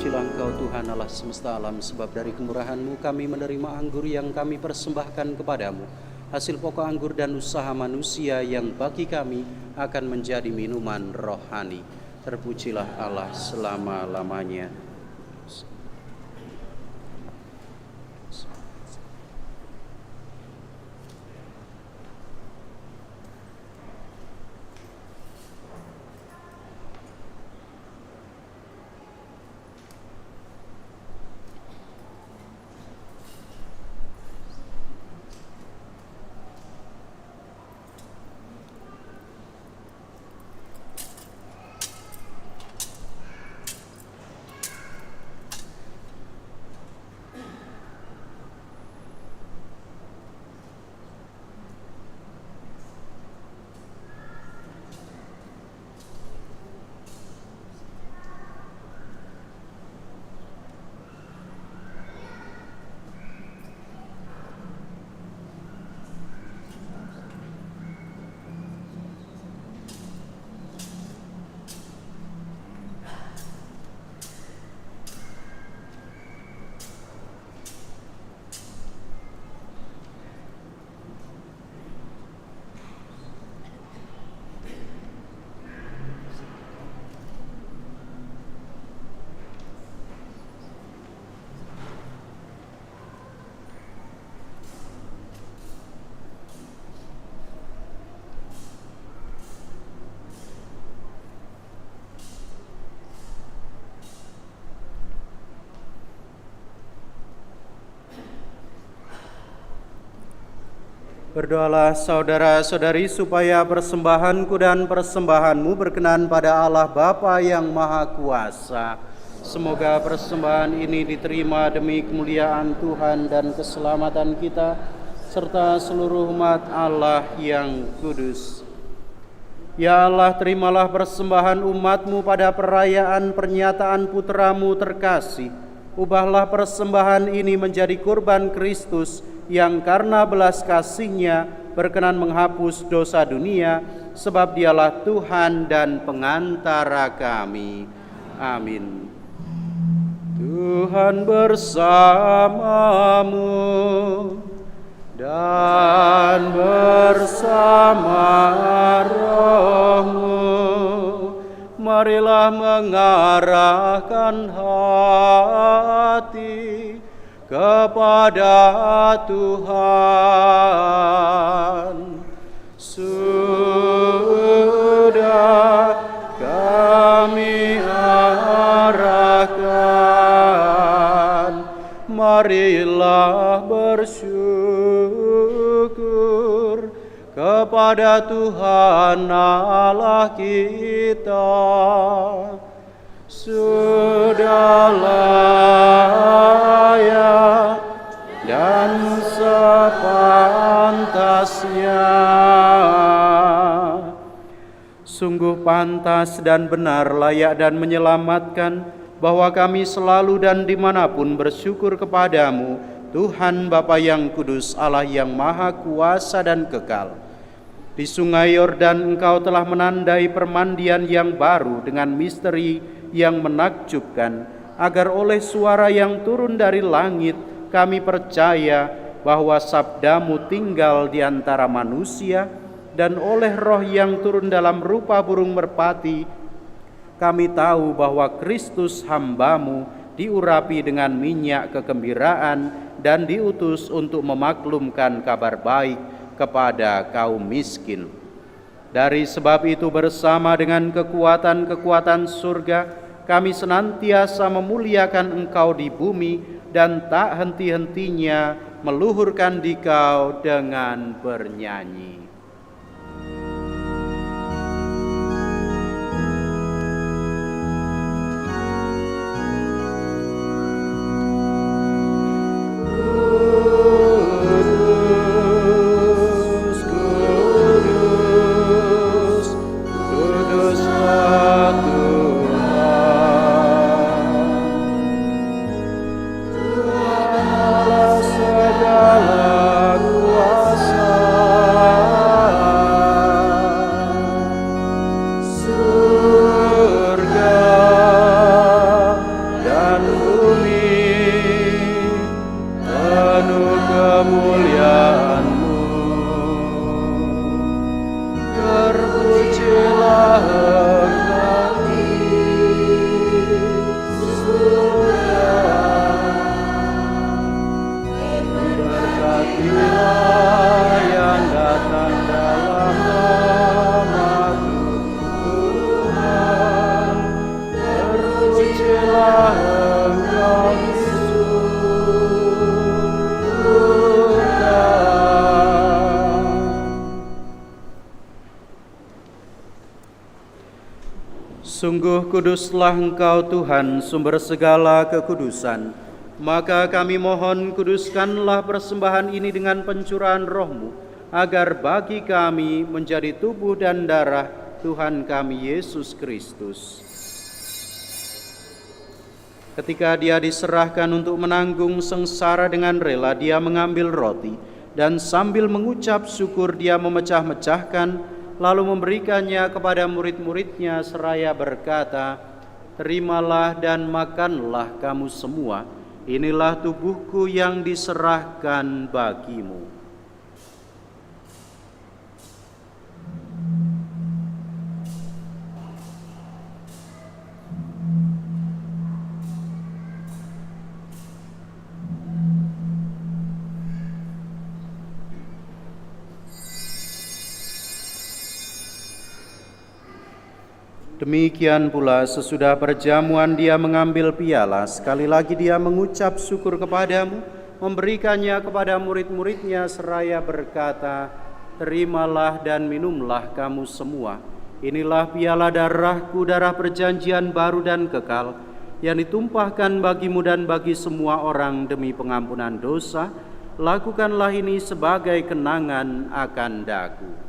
Terpujilah Engkau Tuhan Allah semesta alam, sebab dari kemurahan-Mu kami menerima anggur yang kami persembahkan kepadamu, hasil pokok anggur dan usaha manusia yang bagi kami akan menjadi minuman rohani. Terpujilah Allah selama-lamanya. Berdoalah saudara-saudari supaya persembahanku dan persembahanmu berkenan pada Allah Bapa yang Maha Kuasa. Semoga persembahan ini diterima demi kemuliaan Tuhan dan keselamatan kita, serta seluruh umat Allah yang kudus. Ya Allah, terimalah persembahan umat-Mu pada perayaan pernyataan putra-Mu terkasih. Ubahlah persembahan ini menjadi kurban Kristus yang karena belas kasih-Nya berkenan menghapus dosa dunia, sebab Dialah Tuhan dan pengantara kami. Amin. Tuhan bersamamu dan bersama rohmu. Marilah mengarahkan hati kepada Tuhan. Sudah kami arahkan, marilah bersyukur kepada Tuhan Allah kita. Sudah layak dan sepantasnya. Sungguh pantas dan benar, layak dan menyelamatkan, bahwa kami selalu dan dimanapun bersyukur kepadamu, Tuhan Bapa yang kudus, Allah yang maha kuasa dan kekal. Di sungai Yordan Engkau telah menandai permandian yang baru dengan misteri yang menakjubkan, agar oleh suara yang turun dari langit kami percaya bahwa sabdamu tinggal di antara manusia, dan oleh roh yang turun dalam rupa burung merpati kami tahu bahwa Kristus hamba-Mu diurapi dengan minyak kegembiraan dan diutus untuk memaklumkan kabar baik kepada kaum miskin. Dari sebab itu, bersama dengan kekuatan-kekuatan surga, kami senantiasa memuliakan Engkau di bumi dan tak henti-hentinya meluhurkan Dikau dengan bernyanyi. Sungguh kuduslah Engkau Tuhan, sumber segala kekudusan. Maka kami mohon, kuduskanlah persembahan ini dengan pencurahan roh-Mu, agar bagi kami menjadi tubuh dan darah Tuhan kami Yesus Kristus. Ketika Dia diserahkan untuk menanggung sengsara dengan rela, Dia mengambil roti, dan sambil mengucap syukur Dia memecah-mecahkan, lalu memberikannya kepada murid-muridnya seraya berkata, "Terimalah dan makanlah kamu semua, inilah tubuhku yang diserahkan bagimu." Demikian pula sesudah perjamuan Dia mengambil piala, sekali lagi Dia mengucap syukur kepadamu, memberikannya kepada murid-muridnya seraya berkata, "Terimalah dan minumlah kamu semua, inilah piala darahku, darah perjanjian baru dan kekal, yang ditumpahkan bagimu dan bagi semua orang demi pengampunan dosa. lakukanlah ini sebagai kenangan akan daku.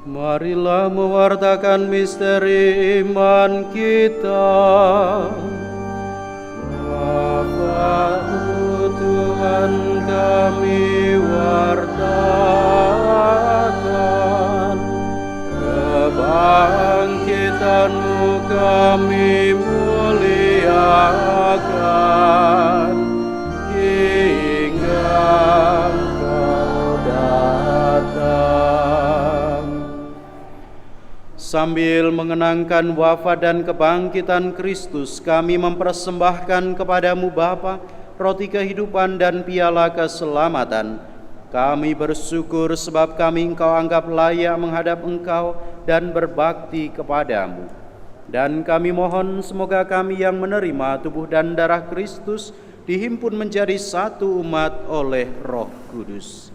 Marilah mewartakan misteri iman kita. Bapa-Mu Tuhan kami wartakan, kebangkitan-Mu kami muliakan, hingga Engkau datang. Sambil mengenangkan wafat dan kebangkitan Kristus, kami mempersembahkan kepada-Mu Bapa roti kehidupan dan piala keselamatan. Kami bersyukur sebab kami Engkau anggap layak menghadap Engkau dan berbakti kepada-Mu. Dan kami mohon semoga kami yang menerima tubuh dan darah Kristus dihimpun menjadi satu umat oleh Roh Kudus.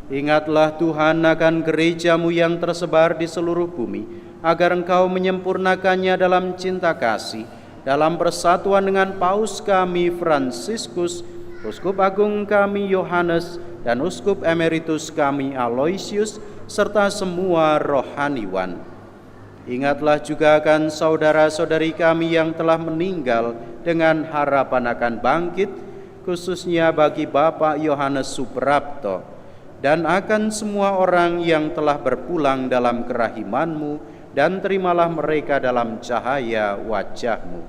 Ingatlah Tuhan akan gereja-Mu yang tersebar di seluruh bumi, agar Engkau menyempurnakannya dalam cinta kasih, dalam persatuan dengan Paus kami Fransiskus, Uskup Agung kami Yohanes, dan Uskup Emeritus kami Aloysius, serta semua rohaniwan. Ingatlah juga akan saudara-saudari kami yang telah meninggal dengan harapan akan bangkit, khususnya bagi Bapak Yohanes Suprapto, dan akan semua orang yang telah berpulang dalam kerahiman-Mu, dan terimalah mereka dalam cahaya wajah-Mu.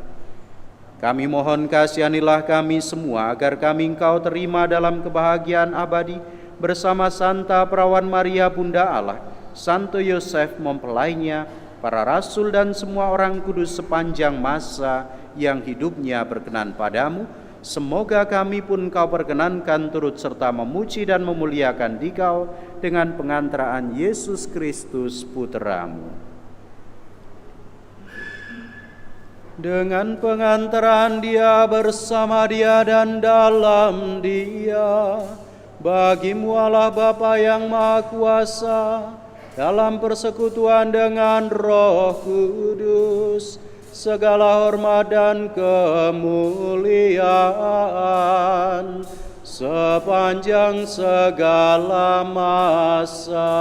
Kami mohon kasihanilah kami semua, agar kami Engkau terima dalam kebahagiaan abadi, bersama Santa Perawan Maria Bunda Allah, Santo Yosef mempelainya, para rasul dan semua orang kudus sepanjang masa yang hidupnya berkenan padamu. Semoga kami pun Kau perkenankan turut serta memuji dan memuliakan Dikau dengan pengantaraan Yesus Kristus Putra-Mu. Dengan pengantaran Dia, bersama Dia, dan dalam Dia, bagi-Mu Allah Bapa yang Maha Kuasa, dalam persekutuan dengan Roh Kudus, segala hormat dan kemuliaan sepanjang segala masa.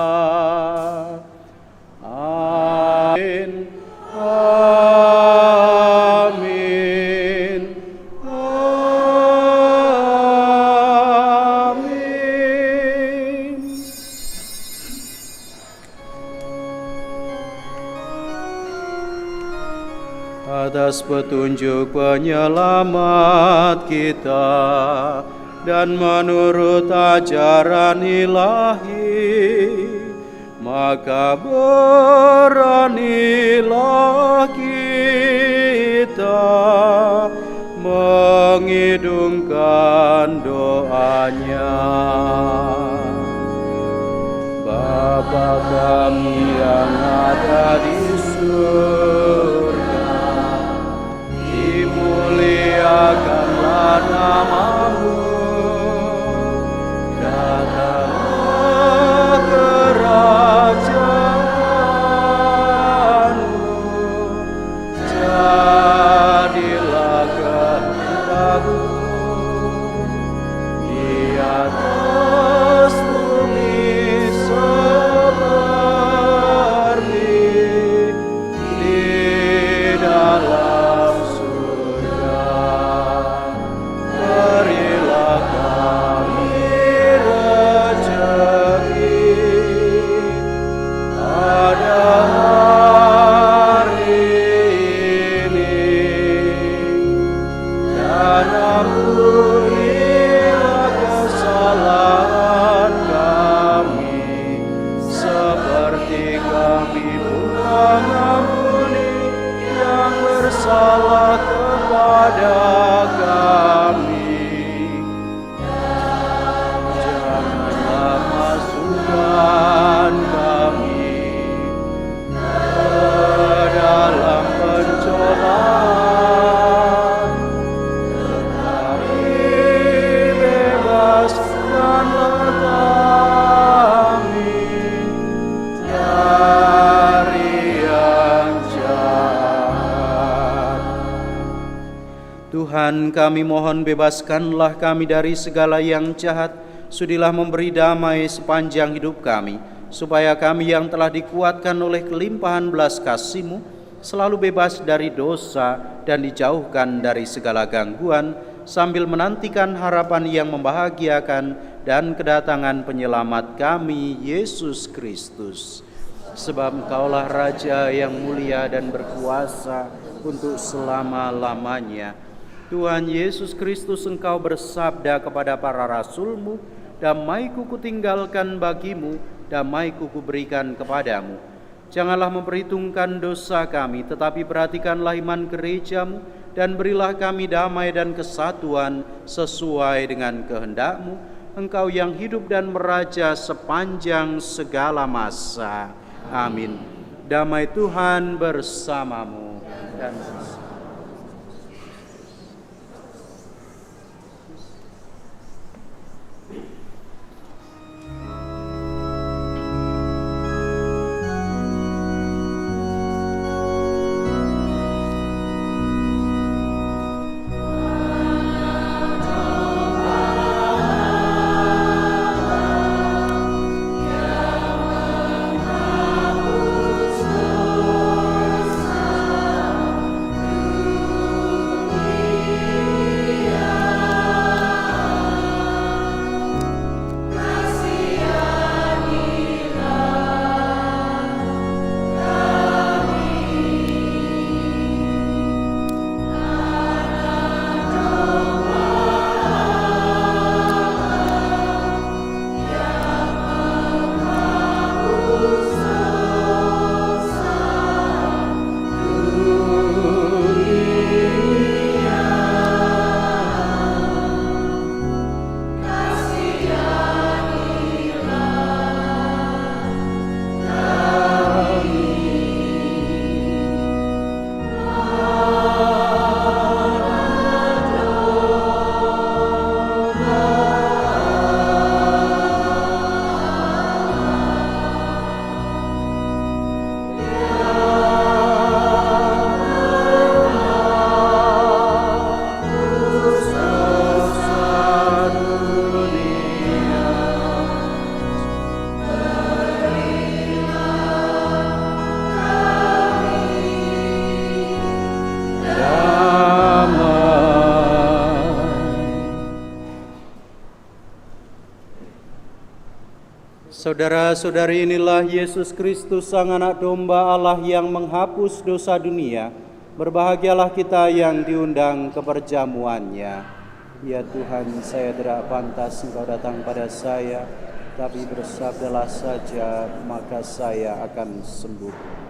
Amin. Amin. Amin. Atas petunjuk penyelamat kita dan menurut ajaran ilahi, maka beranilah kita mengidungkan doanya. Bapa kami yang ada di surga, dimuliakanlah nama-Mu, datanglah kerajaan-Mu, jadilah kehendak-Mu di atas bumi seperti Tuhan, kami mohon bebaskanlah kami dari segala yang jahat, sudilah memberi damai sepanjang hidup kami, supaya kami yang telah dikuatkan oleh kelimpahan belas kasih-Mu selalu bebas dari dosa dan dijauhkan dari segala gangguan, sambil menantikan harapan yang membahagiakan dan kedatangan penyelamat kami, Yesus Kristus. Sebab Engkaulah Raja yang mulia dan berkuasa untuk selama-lamanya. Tuhan Yesus Kristus, Engkau bersabda kepada para rasul-Mu, damai-Ku kutinggalkan bagimu, damai-Ku kuberikan kepadamu. Janganlah memperhitungkan dosa kami, tetapi perhatikanlah iman gereja-Mu, dan berilah kami damai dan kesatuan sesuai dengan kehendak-Mu, Engkau yang hidup dan meraja sepanjang segala masa. Amin. Damai Tuhan bersamamu dan Saudara-saudari, inilah Yesus Kristus, Sang Anak Domba Allah yang menghapus dosa dunia. Berbahagialah kita yang diundang ke perjamuannya. Ya Tuhan, saya tidak pantas Engkau datang pada saya, tapi bersabdalah saja, maka saya akan sembuh.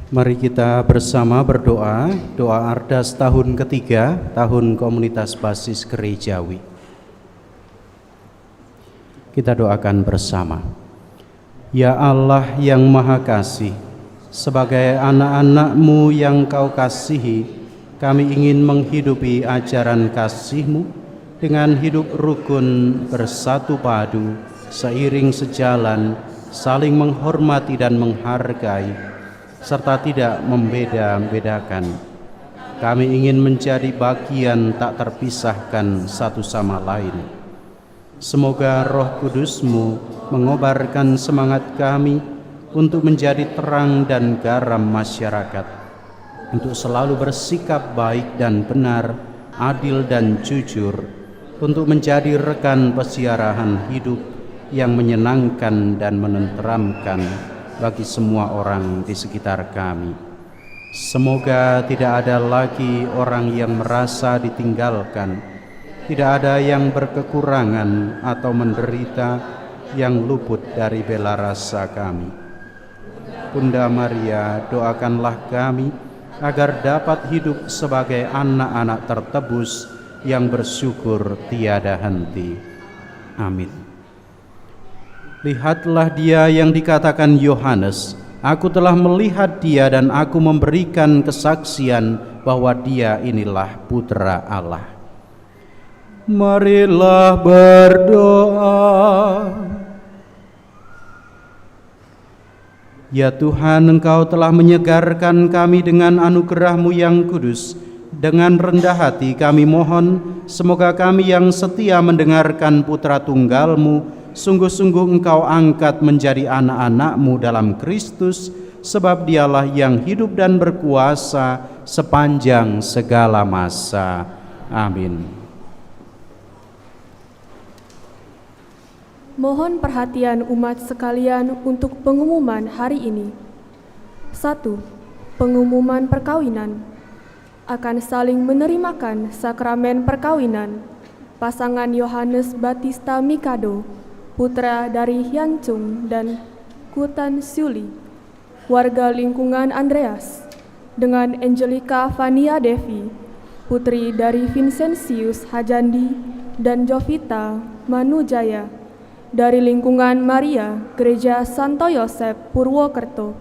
Mari kita bersama berdoa, doa Ardas tahun ketiga, tahun Komunitas Basis Gerejawi. Kita doakan bersama. Ya Allah yang Maha Kasih, sebagai anak-anak-Mu yang Kau kasihi, kami ingin menghidupi ajaran kasih-Mu dengan hidup rukun, bersatu padu, seiring sejalan, saling menghormati dan menghargai, serta tidak membeda-bedakan. Kami ingin menjadi bagian tak terpisahkan satu sama lain. Semoga Roh Kudus-Mu mengobarkan semangat kami untuk menjadi terang dan garam masyarakat, untuk selalu bersikap baik dan benar, adil dan jujur, untuk menjadi rekan pesiarahan hidup yang menyenangkan dan menenteramkan bagi semua orang di sekitar kami. Semoga tidak ada lagi orang yang merasa ditinggalkan, tidak ada yang berkekurangan atau menderita yang luput dari bela rasa kami. Bunda Maria, doakanlah kami agar dapat hidup sebagai anak-anak tertebus yang bersyukur tiada henti. Amin. Lihatlah dia yang dikatakan Yohanes, aku telah melihat dia dan aku memberikan kesaksian bahwa dia inilah Putra Allah. Marilah berdoa. Ya Tuhan, Engkau telah menyegarkan kami dengan anugerah-Mu yang kudus. Dengan rendah hati kami mohon, semoga kami yang setia mendengarkan Putra Tunggal-Mu sungguh-sungguh Engkau angkat menjadi anak-anak-Mu dalam Kristus, sebab Dialah yang hidup dan berkuasa sepanjang segala masa. Amin. Mohon perhatian umat sekalian untuk pengumuman hari ini. 1. Pengumuman perkawinan. Akan saling menerimakan sakramen perkawinan pasangan Yohanes Batista Mikado, putra dari Hyangchung dan Hutan Siuli, warga lingkungan Andreas, dengan Angelica Vania Devi, putri dari Vincentius Hajandi dan Jovita Manujaya, dari lingkungan Maria, Gereja Santo Yosef Purwokerto.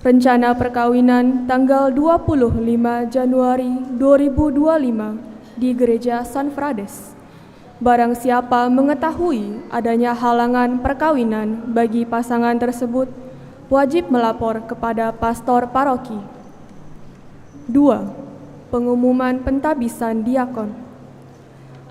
Rencana perkawinan tanggal 25 Januari 2025 di Gereja San Frades. Barang siapa mengetahui adanya halangan perkawinan bagi pasangan tersebut, wajib melapor kepada pastor paroki. 2. Pengumuman pentabisan diakon.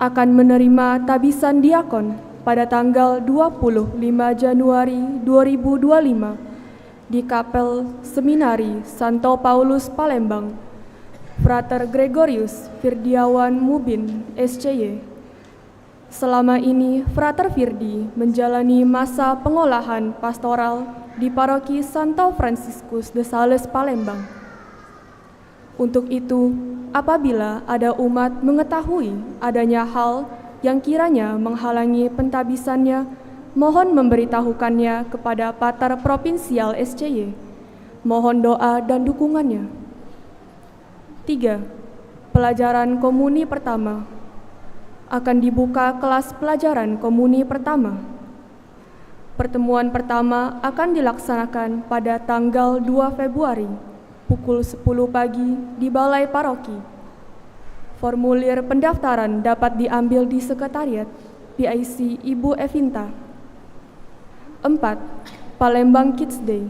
Akan menerima tabisan diakon pada tanggal 25 Januari 2025 di Kapel Seminari Santo Paulus Palembang, Frater Gregorius Firdiawan Mubin, SCY. Selama ini, Frater Firdi menjalani masa pengolahan pastoral di Paroki Santo Franciscus de Sales Palembang. Untuk itu, apabila ada umat mengetahui adanya hal yang kiranya menghalangi pentabisannya, mohon memberitahukannya kepada Pater Propinsial SCY. Mohon doa dan dukungannya. 3. Pelajaran Komuni Pertama. Akan dibuka kelas pelajaran Komuni Pertama. Pertemuan pertama akan dilaksanakan pada tanggal 2 Februari, pukul 10 pagi di Balai Paroki. Formulir pendaftaran dapat diambil di Sekretariat PIC Ibu Evinta. 4. Palembang Kids Day.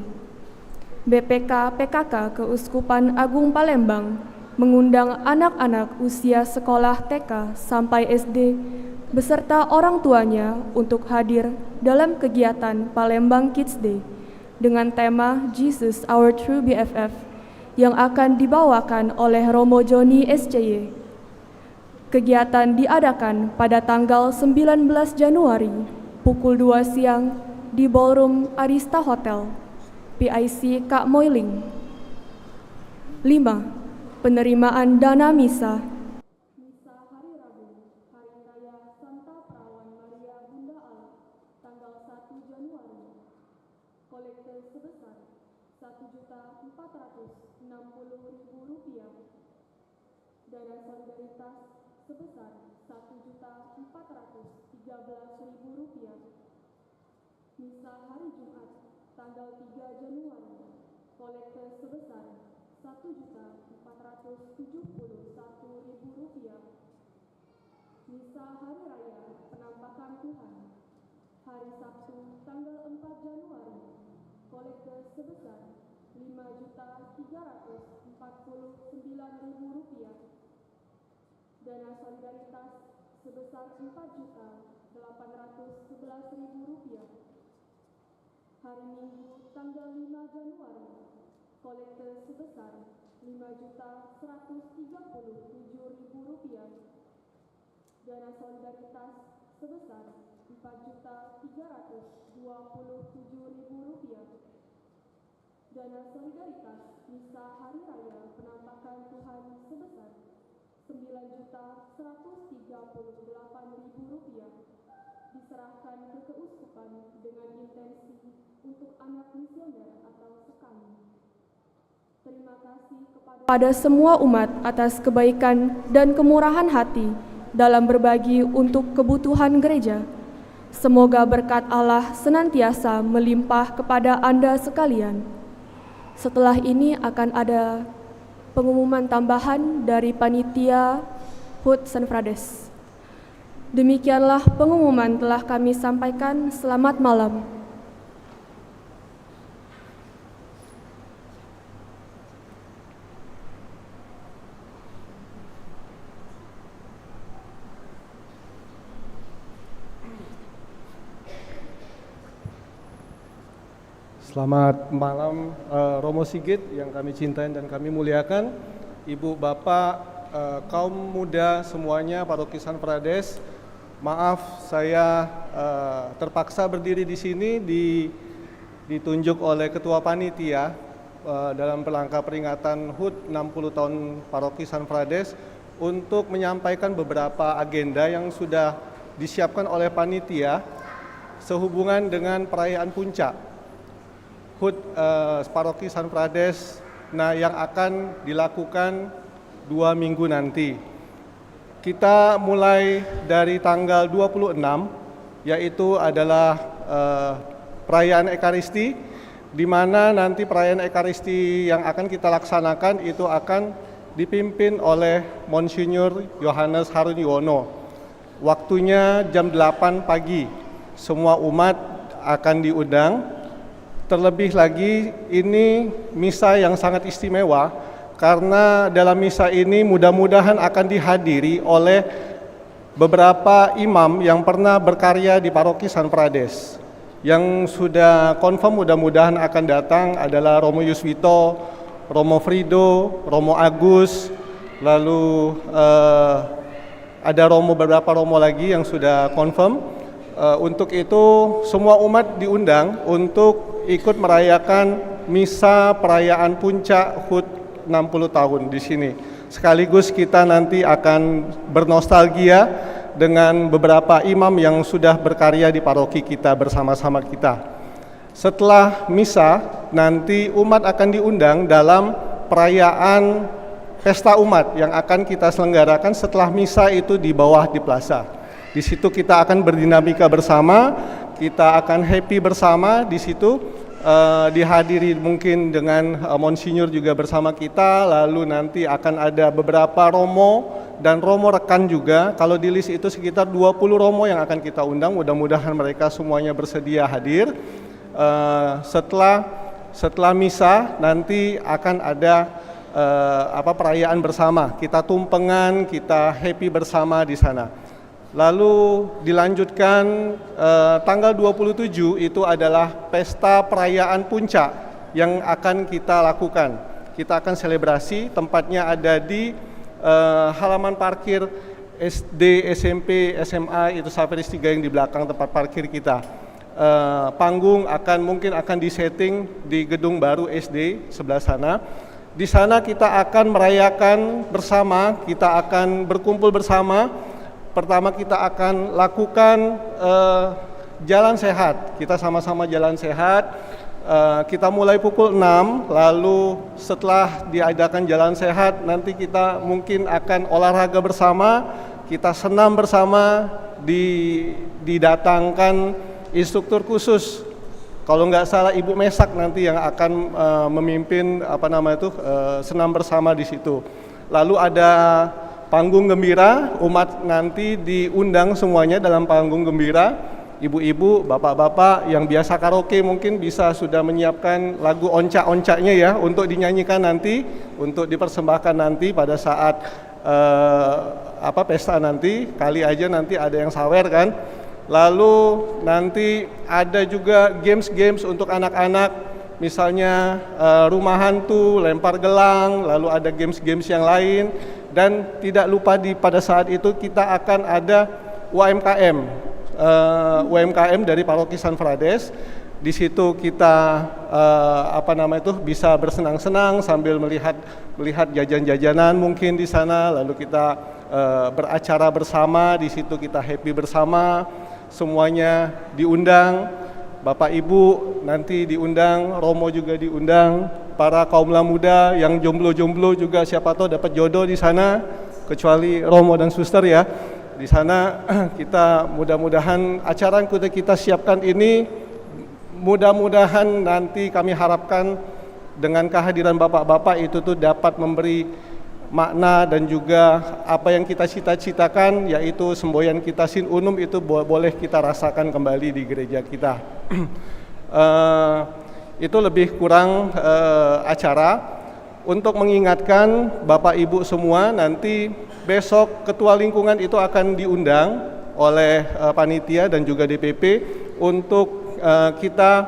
BPK PKK Keuskupan Agung Palembang mengundang anak-anak usia sekolah TK sampai SD beserta orang tuanya untuk hadir dalam kegiatan Palembang Kids Day dengan tema Jesus Our True BFF yang akan dibawakan oleh Romo Joni SCY. Kegiatan diadakan pada tanggal 19 Januari pukul 2 siang di Ballroom Arista Hotel, PIC Kak Moiling. 5. Penerimaan dana misa. Misa hari Rabu, Hari Raya Santa Perawan Maria Bunda Allah, tanggal 1 Januari. Kolekte sebesar Rp1.460.000. Dana solidaritas sebesar Rp1.413.000. Misa hari Jumat, tanggal 3 Januari. Kolekte sebesar Rp1.471.000. Misa Hari Raya Penampakan Tuhan, hari Sabtu tanggal 4 Januari. Kolekte sebesar Rp5.349.000. Dana solidaritas sebesar Rp4.811.000. Hari Minggu tanggal 5 Januari. Kolekte sebesar Rp5.137.000. Dana solidaritas sebesar Rp4.327.000. Dana solidaritas Misa Hari Raya Penampakan Tuhan sebesar Rp9.138.000 diserahkan ke keuskupan dengan intensi untuk anak misioner atau sekami. Terima kasih kepada semua umat atas kebaikan dan kemurahan hati dalam berbagi untuk kebutuhan gereja. Semoga berkat Allah senantiasa melimpah kepada Anda sekalian. Setelah ini akan ada pengumuman tambahan dari Panitia HUT San Frades. Demikianlah pengumuman telah kami sampaikan. Selamat malam. Selamat malam Romo Sigit yang kami cintai dan kami muliakan, Ibu Bapak, kaum muda semuanya Paroki San Frades. Maaf saya terpaksa berdiri di sini ditunjuk oleh Ketua Panitia dalam rangka peringatan HUT 60 tahun Paroki San Frades untuk menyampaikan beberapa agenda yang sudah disiapkan oleh Panitia sehubungan dengan perayaan Puncak. HUT Paroki San Prades, nah yang akan dilakukan 2 minggu nanti. Kita mulai dari tanggal 26, yaitu adalah perayaan Ekaristi, di mana nanti perayaan Ekaristi yang akan kita laksanakan itu akan dipimpin oleh Monsinyur Yohanes Harun Yuwono. Waktunya jam 8 pagi, semua umat akan diundang. Terlebih lagi ini misa yang sangat istimewa, karena dalam misa ini mudah-mudahan akan dihadiri oleh beberapa imam yang pernah berkarya di Paroki San Prades. Yang sudah confirm mudah-mudahan akan datang adalah Romo Yuswito, Romo Frido, Romo Agus, lalu ada beberapa Romo lagi yang sudah confirm. Untuk itu semua umat diundang untuk ikut merayakan misa perayaan puncak HUT 60 tahun di sini. Sekaligus kita nanti akan bernostalgia dengan beberapa imam yang sudah berkarya di paroki kita bersama-sama kita. Setelah misa, nanti umat akan diundang dalam perayaan pesta umat yang akan kita selenggarakan setelah misa itu di bawah di plaza. Di situ kita akan berdinamika bersama, kita akan happy bersama di situ. Dihadiri mungkin dengan Monsinyur juga bersama kita, lalu nanti akan ada beberapa Romo dan Romo rekan juga. Kalau di list itu sekitar 20 Romo yang akan kita undang, mudah-mudahan mereka semuanya bersedia hadir. Setelah misa nanti akan ada perayaan bersama, kita tumpengan, kita happy bersama di sana. Lalu dilanjutkan tanggal 27 itu adalah pesta perayaan puncak yang akan kita lakukan. Kita akan selebrasi, tempatnya ada di halaman parkir SD, SMP, SMA, itu Saveris 3 yang di belakang tempat parkir kita. Panggung mungkin akan disetting di gedung baru SD sebelah sana. Di sana kita akan merayakan bersama, kita akan berkumpul bersama. Pertama kita akan lakukan jalan sehat, kita sama-sama jalan sehat. Kita mulai pukul 6, lalu setelah diadakan jalan sehat, nanti kita mungkin akan olahraga bersama, kita senam bersama, didatangkan instruktur khusus. Kalau nggak salah Ibu Mesak nanti yang akan memimpin senam bersama di situ. Lalu ada panggung gembira, umat nanti diundang semuanya dalam panggung gembira. Ibu-ibu, bapak-bapak yang biasa karaoke mungkin bisa sudah menyiapkan lagu oncak-oncaknya ya untuk dinyanyikan nanti, untuk dipersembahkan nanti pada saat pesta nanti. Kali aja nanti ada yang sawer kan. Lalu nanti ada juga games-games untuk anak-anak, misalnya rumah hantu, lempar gelang, lalu ada games-games yang lain. Dan tidak lupa pada saat itu kita akan ada UMKM dari Paroki San Prades. Di situ kita bisa bersenang-senang sambil melihat jajan-jajanan mungkin di sana. Lalu kita beracara bersama, di situ kita happy bersama. Semuanya diundang. Bapak Ibu nanti diundang, Romo juga diundang, para kaum muda yang jomblo-jomblo juga siapa tahu dapat jodoh di sana, kecuali Romo dan Suster ya. Di sana kita mudah-mudahan acara yang kita siapkan ini, mudah-mudahan nanti kami harapkan dengan kehadiran bapak-bapak itu tuh dapat memberi makna dan juga apa yang kita cita-citakan, yaitu semboyan kita Sin Unum itu boleh kita rasakan kembali di gereja kita. Itu lebih kurang acara. Untuk mengingatkan Bapak Ibu semua, nanti besok Ketua Lingkungan itu akan diundang oleh panitia dan juga DPP untuk kita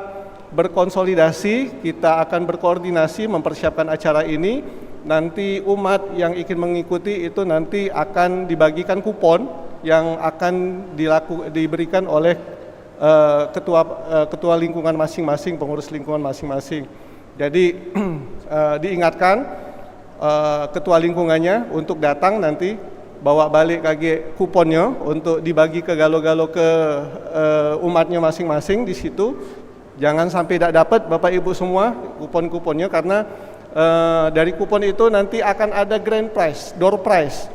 berkonsolidasi, kita akan berkoordinasi mempersiapkan acara ini. Nanti umat yang ingin mengikuti itu nanti akan dibagikan kupon yang akan diberikan oleh ketua lingkungan masing-masing, pengurus lingkungan masing-masing. Jadi diingatkan ketua lingkungannya untuk datang nanti bawa balik kuponnya untuk dibagi ke galo-galo ke umatnya masing-masing di situ. Jangan sampai tidak dapat Bapak Ibu semua kupon-kuponnya, karena dari kupon itu nanti akan ada grand prize, door prize.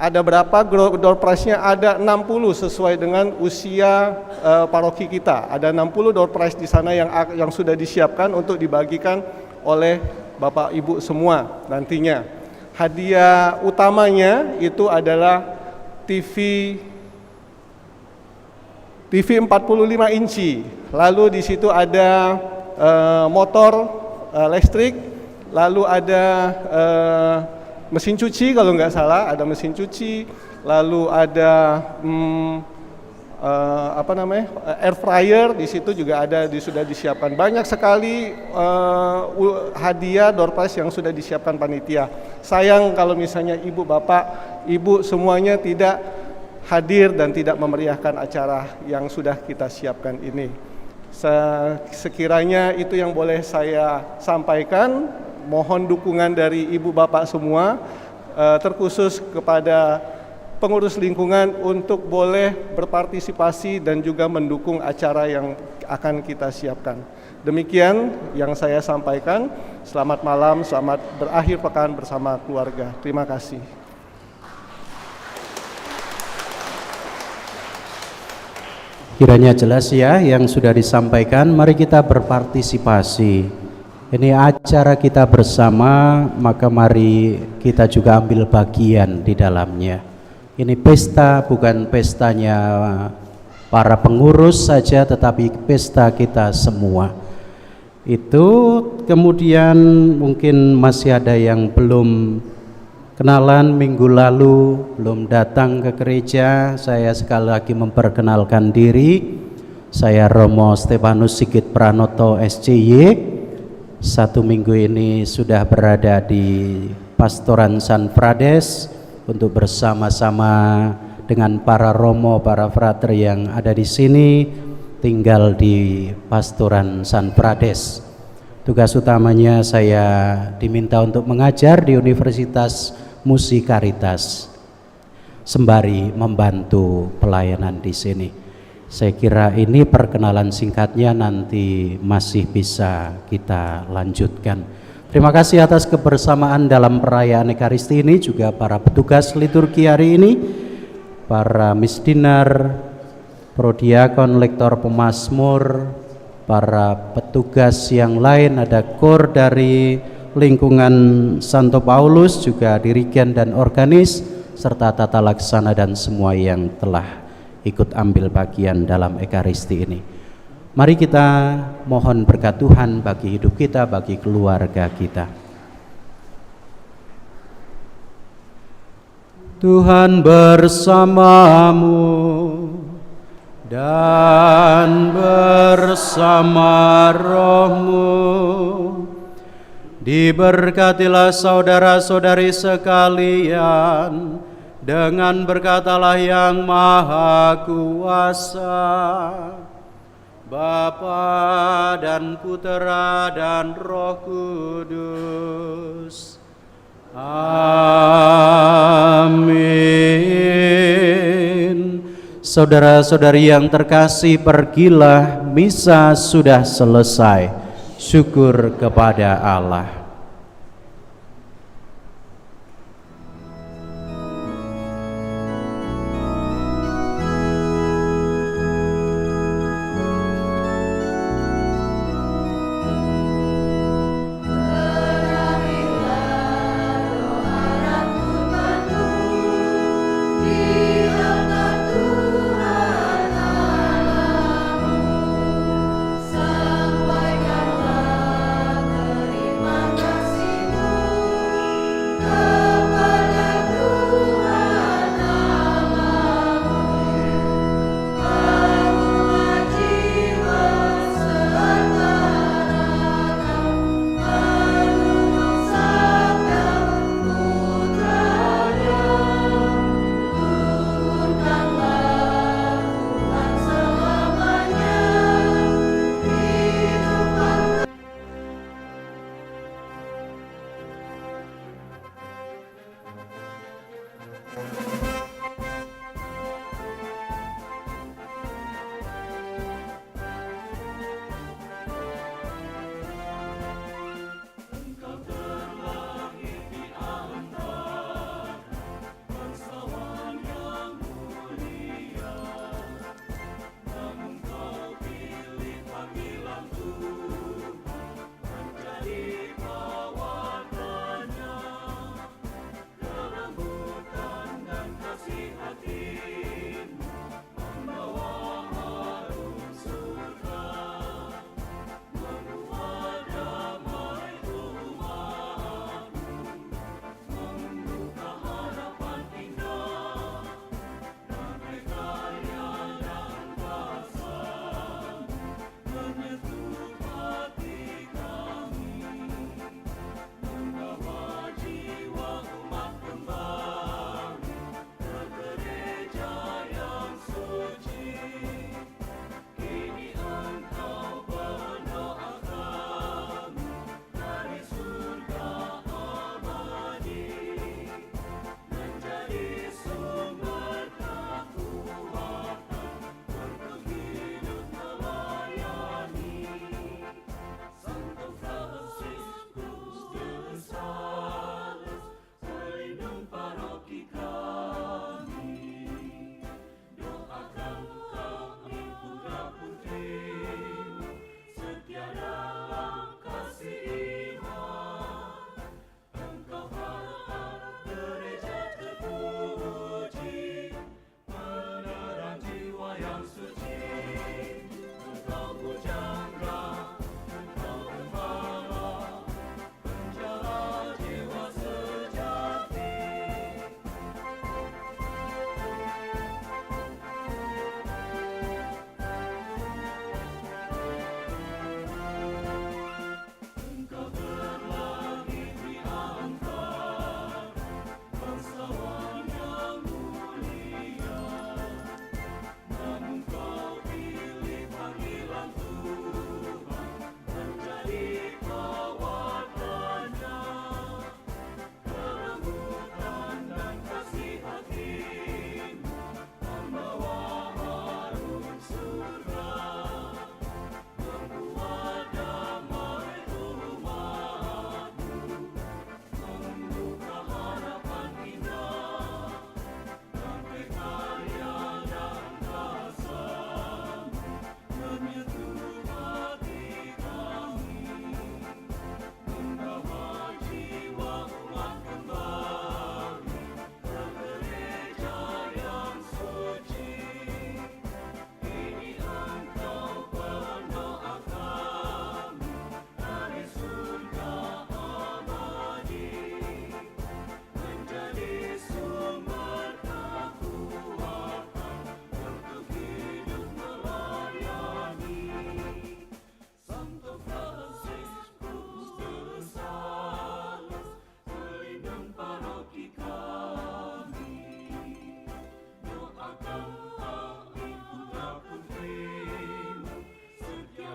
Ada berapa door prize-nya? Ada 60 sesuai dengan usia paroki kita. Ada 60 door prize di sana yang sudah disiapkan untuk dibagikan oleh Bapak Ibu semua nantinya. Hadiah utamanya itu adalah TV 45 inci. Lalu di situ ada motor listrik, lalu ada mesin cuci kalau nggak salah, ada mesin cuci, lalu ada air fryer. Di situ juga ada sudah disiapkan banyak sekali hadiah door prize yang sudah disiapkan panitia. Sayang kalau misalnya ibu, bapak, ibu semuanya tidak hadir dan tidak memeriahkan acara yang sudah kita siapkan ini. Sekiranya itu yang boleh saya sampaikan. Mohon dukungan dari ibu bapak semua, terkhusus kepada pengurus lingkungan untuk boleh berpartisipasi dan juga mendukung acara yang akan kita siapkan. Demikian yang saya sampaikan. Selamat malam, selamat berakhir pekan bersama keluarga. Terima kasih. Kiranya jelas ya yang sudah disampaikan. Mari kita berpartisipasi. Ini acara kita bersama, maka mari kita juga ambil bagian di dalamnya. Ini pesta bukan pestanya para pengurus saja, tetapi pesta kita semua. Itu kemudian mungkin masih ada yang belum kenalan minggu lalu, belum datang ke gereja. Saya sekali lagi memperkenalkan diri. Saya Romo Stefanus Sigit Pranoto SCY. 1 minggu ini sudah berada di Pastoran San Frades untuk bersama-sama dengan para romo, para frater yang ada di sini tinggal di Pastoran San Frades. Tugas utamanya saya diminta untuk mengajar di Universitas Musikaritas sembari membantu pelayanan di sini. Saya kira ini perkenalan singkatnya, nanti masih bisa kita lanjutkan. Terima kasih atas kebersamaan dalam perayaan Ekaristi ini, juga para petugas liturgi hari ini, para misdinar, prodiakon, lektor pemazmur, para petugas yang lain, ada kor dari lingkungan Santo Paulus, juga dirigen dan organis, serta tata laksana dan semua yang telah ikut ambil bagian dalam Ekaristi ini. Mari kita mohon berkat Tuhan bagi hidup kita, bagi keluarga kita. Tuhan bersamamu dan bersama rohmu. Diberkatilah saudara-saudari sekalian dengan berkat Allah yang Maha Kuasa, Bapa dan Putera dan Roh Kudus. Amin. Saudara-saudari yang terkasih, pergilah, misa sudah selesai. Syukur kepada Allah.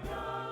yang